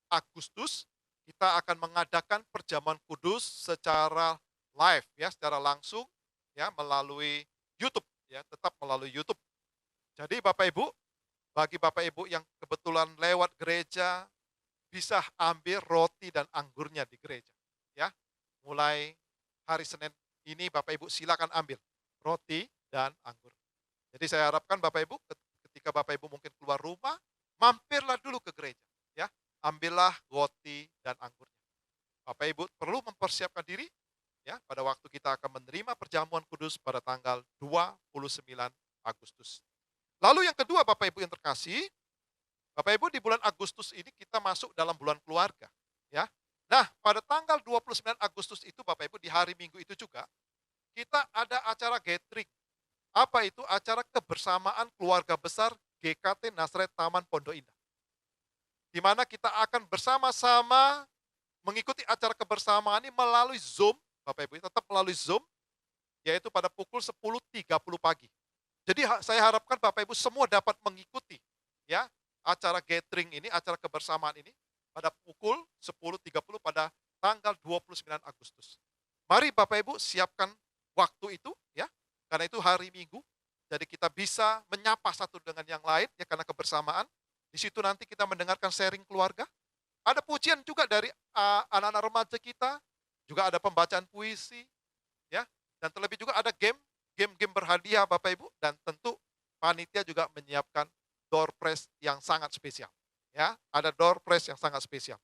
Agustus kita akan mengadakan perjamuan kudus secara live ya, secara langsung ya, melalui YouTube ya, tetap melalui YouTube. Jadi Bapak Ibu, bagi Bapak Ibu yang kebetulan lewat gereja, bisa ambil roti dan anggurnya di gereja ya. Mulai hari Senin ini Bapak Ibu silakan ambil roti dan anggur. Jadi saya harapkan Bapak Ibu ketika Bapak Ibu mungkin keluar rumah, mampirlah dulu ke gereja ya. Ambillah roti dan anggurnya. Bapak Ibu perlu mempersiapkan diri ya pada waktu kita akan menerima perjamuan kudus pada tanggal 29 Agustus. Lalu yang kedua Bapak Ibu yang terkasih, Bapak Ibu di bulan Agustus ini kita masuk dalam bulan keluarga, ya. Nah, pada tanggal 29 Agustus itu Bapak Ibu di hari Minggu itu juga kita ada acara gathering. Apa itu? Acara kebersamaan keluarga besar GKT Nasret Taman Pondok Indah. Di mana kita akan bersama-sama mengikuti acara kebersamaan ini melalui Zoom, Bapak Ibu, tetap melalui Zoom, yaitu pada pukul 10.30 pagi. Jadi saya harapkan Bapak Ibu semua dapat mengikuti ya acara gathering ini, acara kebersamaan ini pada pukul 10.30 pada tanggal 29 Agustus. Mari Bapak Ibu siapkan waktu itu ya, karena itu hari Minggu. Jadi kita bisa menyapa satu dengan yang lain ya karena kebersamaan. Di situ nanti kita mendengarkan sharing keluarga. Ada pujian juga dari anak-anak remaja kita, juga ada pembacaan puisi ya, dan terlebih juga ada game berhadiah Bapak Ibu, dan tentu panitia juga menyiapkan door prize yang sangat spesial. Ya, ada door prize yang sangat spesial.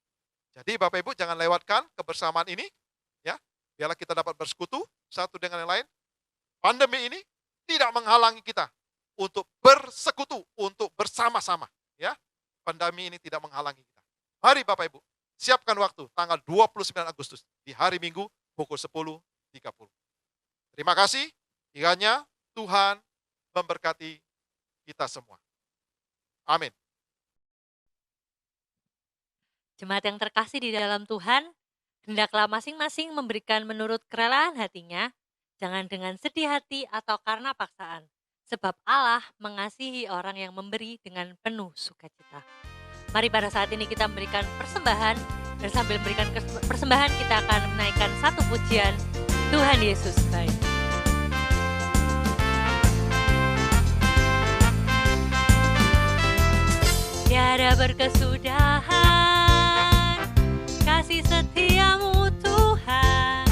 Jadi Bapak Ibu jangan lewatkan kebersamaan ini ya, biarlah kita dapat bersekutu satu dengan yang lain. Pandemi ini tidak menghalangi kita untuk bersekutu, untuk bersama-sama ya. Pandemi ini tidak menghalangi kita. Mari Bapak Ibu, siapkan waktu tanggal 29 Agustus di hari Minggu pukul 10.30. Terima kasih. Kiranya Tuhan memberkati kita semua. Amin. Jemaat yang terkasih di dalam Tuhan, hendaklah masing-masing memberikan menurut kerelaan hatinya, jangan dengan sedih hati atau karena paksaan. Sebab Allah mengasihi orang yang memberi dengan penuh sukacita. Mari pada saat ini kita memberikan persembahan, dan sambil memberikan persembahan kita akan menaikkan satu pujian, Tuhan Yesus baik. Tiada berkesudahan kasih setiamu Tuhan,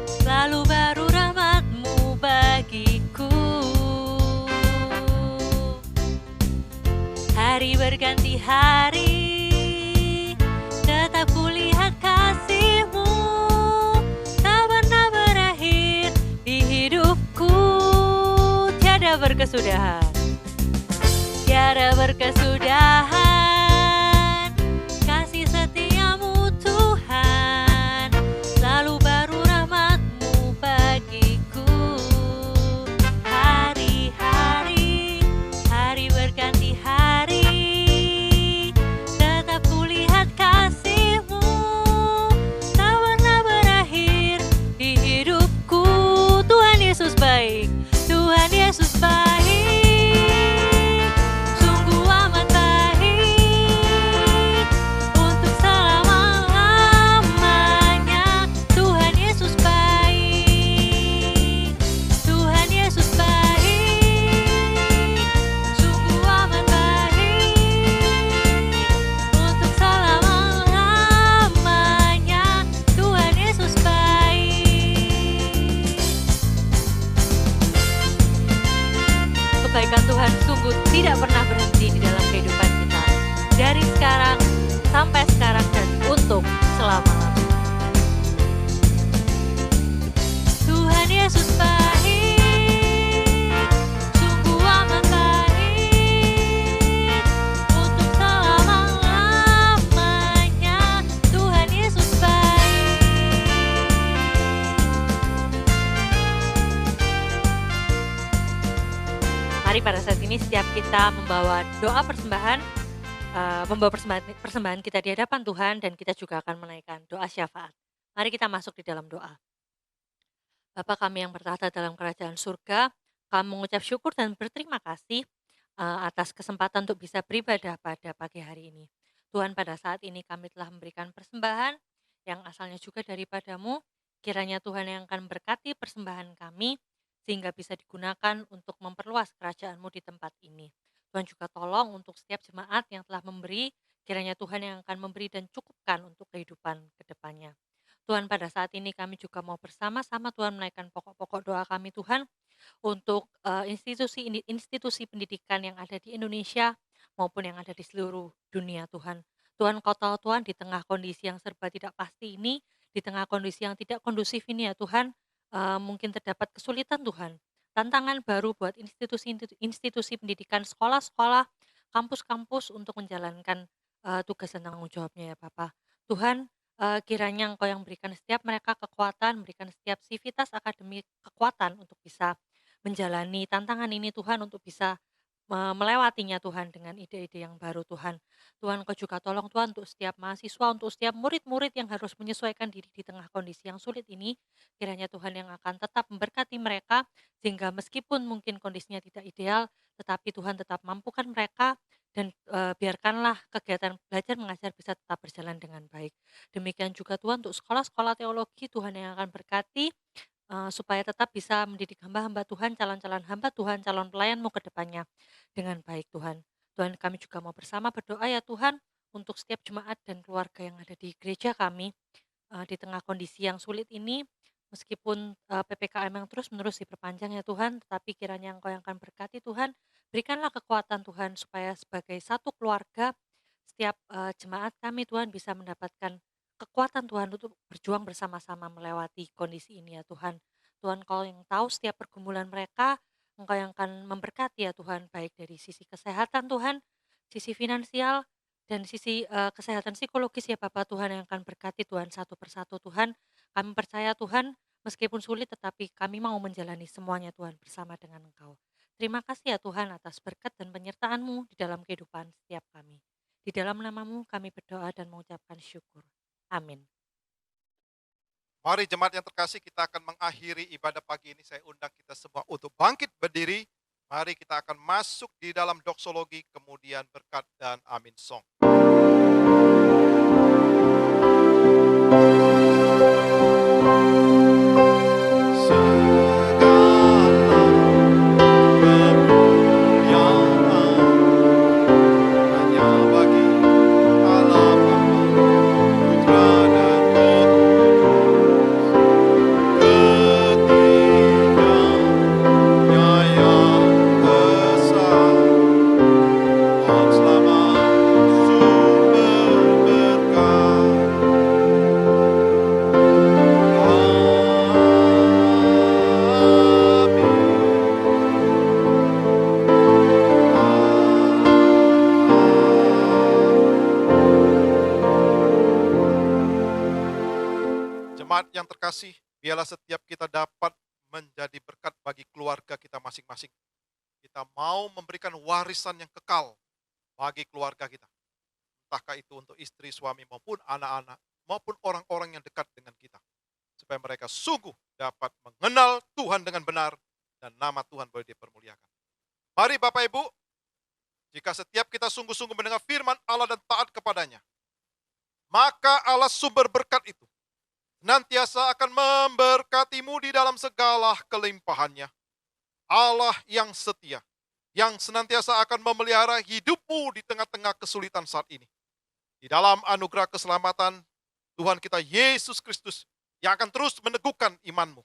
selalu baru rahmat-Mu bagiku. Hari berganti hari, tetap kulihat kasih-Mu, tak pernah berakhir di hidupku. Tiada berkesudahan, tiada berkesudahan kasih setiamu Tuhan, selalu baru rahmat-Mu bagiku. Hari-hari, hari berganti hari, tetap kulihat kasih-Mu, tak pernah berakhir di hidupku. Tuhan Yesus baik, Tuhan Yesus baik. Kebaikan Tuhan sungguh tidak pernah berhenti di dalam kehidupan kita. Dari sekarang sampai sekarang dan untuk selama-lamanya. Tuhan Yesus baik, sungguh amat baik, untuk selama-lamanya. Tuhan Yesus baik. Mari pada saat ini setiap kita membawa doa persembahan, membawa persembahan kita di hadapan Tuhan, dan kita juga akan menaikkan doa syafaat. Mari kita masuk di dalam doa. Bapa kami yang bertahta dalam kerajaan surga, kami mengucap syukur dan berterima kasih atas kesempatan untuk bisa beribadah pada pagi hari ini. Tuhan, pada saat ini kami telah memberikan persembahan yang asalnya juga daripada-Mu. Kiranya Tuhan yang akan berkati persembahan kami, sehingga bisa digunakan untuk memperluas kerajaan-Mu di tempat ini. Tuhan juga tolong untuk setiap jemaat yang telah memberi, kiranya Tuhan yang akan memberi dan cukupkan untuk kehidupan ke depannya. Tuhan, pada saat ini kami juga mau bersama-sama Tuhan menaikkan pokok-pokok doa kami Tuhan, untuk institusi pendidikan yang ada di Indonesia maupun yang ada di seluruh dunia Tuhan. Tuhan, Kau tahu Tuhan, di tengah kondisi yang serba tidak pasti ini, di tengah kondisi yang tidak kondusif ini ya Tuhan, mungkin terdapat kesulitan Tuhan, tantangan baru buat institusi pendidikan, sekolah-sekolah, kampus-kampus untuk menjalankan, tugas dan tanggung jawabnya ya Bapa. Tuhan, kiranya Engkau yang berikan setiap mereka kekuatan, berikan setiap sivitas akademik kekuatan untuk bisa menjalani tantangan ini Tuhan, untuk bisa melewatinya Tuhan dengan ide-ide yang baru Tuhan. Tuhan Kau juga tolong Tuhan untuk setiap mahasiswa, untuk setiap murid-murid yang harus menyesuaikan diri di tengah kondisi yang sulit ini, kiranya Tuhan yang akan tetap memberkati mereka, sehingga meskipun mungkin kondisinya tidak ideal, tetapi Tuhan tetap mampukan mereka dan biarkanlah kegiatan belajar mengajar bisa tetap berjalan dengan baik. Demikian juga Tuhan untuk sekolah-sekolah teologi, Tuhan yang akan berkati, supaya tetap bisa mendidik hamba-hamba Tuhan, calon-calon hamba Tuhan, calon pelayan-Mu ke depannya dengan baik Tuhan. Tuhan kami juga mau bersama berdoa ya Tuhan untuk setiap jemaat dan keluarga yang ada di gereja kami, di tengah kondisi yang sulit ini, meskipun, PPKM yang terus-menerus diperpanjang ya Tuhan, tetapi kiranya Engkau yang akan berkati Tuhan, berikanlah kekuatan Tuhan supaya sebagai satu keluarga, setiap, jemaat kami Tuhan bisa mendapatkan kekuatan Tuhan untuk berjuang bersama-sama melewati kondisi ini ya Tuhan. Tuhan Kau yang tahu setiap pergumulan mereka, Engkau yang akan memberkati ya Tuhan, baik dari sisi kesehatan Tuhan, sisi finansial, dan sisi, kesehatan psikologis ya Bapa Tuhan yang akan berkati Tuhan satu persatu Tuhan. Kami percaya Tuhan, meskipun sulit tetapi kami mau menjalani semuanya Tuhan bersama dengan Engkau. Terima kasih ya Tuhan atas berkat dan penyertaan-Mu di dalam kehidupan setiap kami. Di dalam nama-Mu kami berdoa dan mengucapkan syukur. Amin. Mari jemaat yang terkasih, kita akan mengakhiri ibadah pagi ini. Saya undang kita semua untuk bangkit berdiri. Mari kita akan masuk di dalam doksologi, kemudian berkat dan amin song. Jemaat yang terkasih, biarlah setiap kita dapat menjadi berkat bagi keluarga kita masing-masing. Kita mau memberikan warisan yang kekal bagi keluarga kita. Entahkah itu untuk istri, suami, maupun anak-anak, maupun orang-orang yang dekat dengan kita. Supaya mereka sungguh dapat mengenal Tuhan dengan benar, dan nama Tuhan boleh dipermuliakan. Mari Bapak Ibu, jika setiap kita sungguh-sungguh mendengar firman Allah dan taat kepadanya, maka Allah sumber berkat itu senantiasa akan memberkatimu di dalam segala kelimpahannya. Allah yang setia, yang senantiasa akan memelihara hidupmu di tengah-tengah kesulitan saat ini. Di dalam anugerah keselamatan Tuhan kita Yesus Kristus yang akan terus meneguhkan imanmu,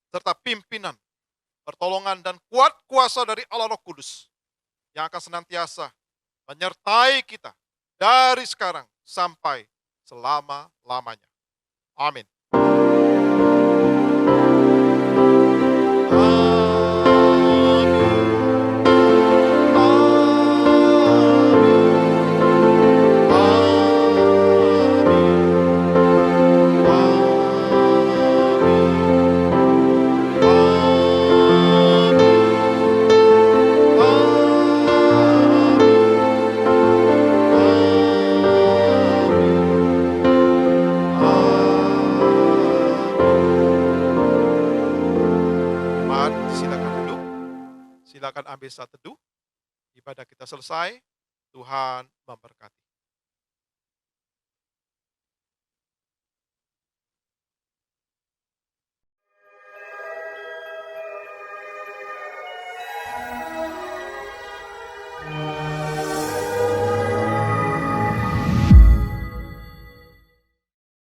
serta pimpinan, pertolongan dan kuat kuasa dari Allah Roh Kudus yang akan senantiasa menyertai kita dari sekarang sampai selama-lamanya. Amin. Silakan duduk, silakan ambil saat teduh. Ibadah kita selesai. Tuhan memberkati.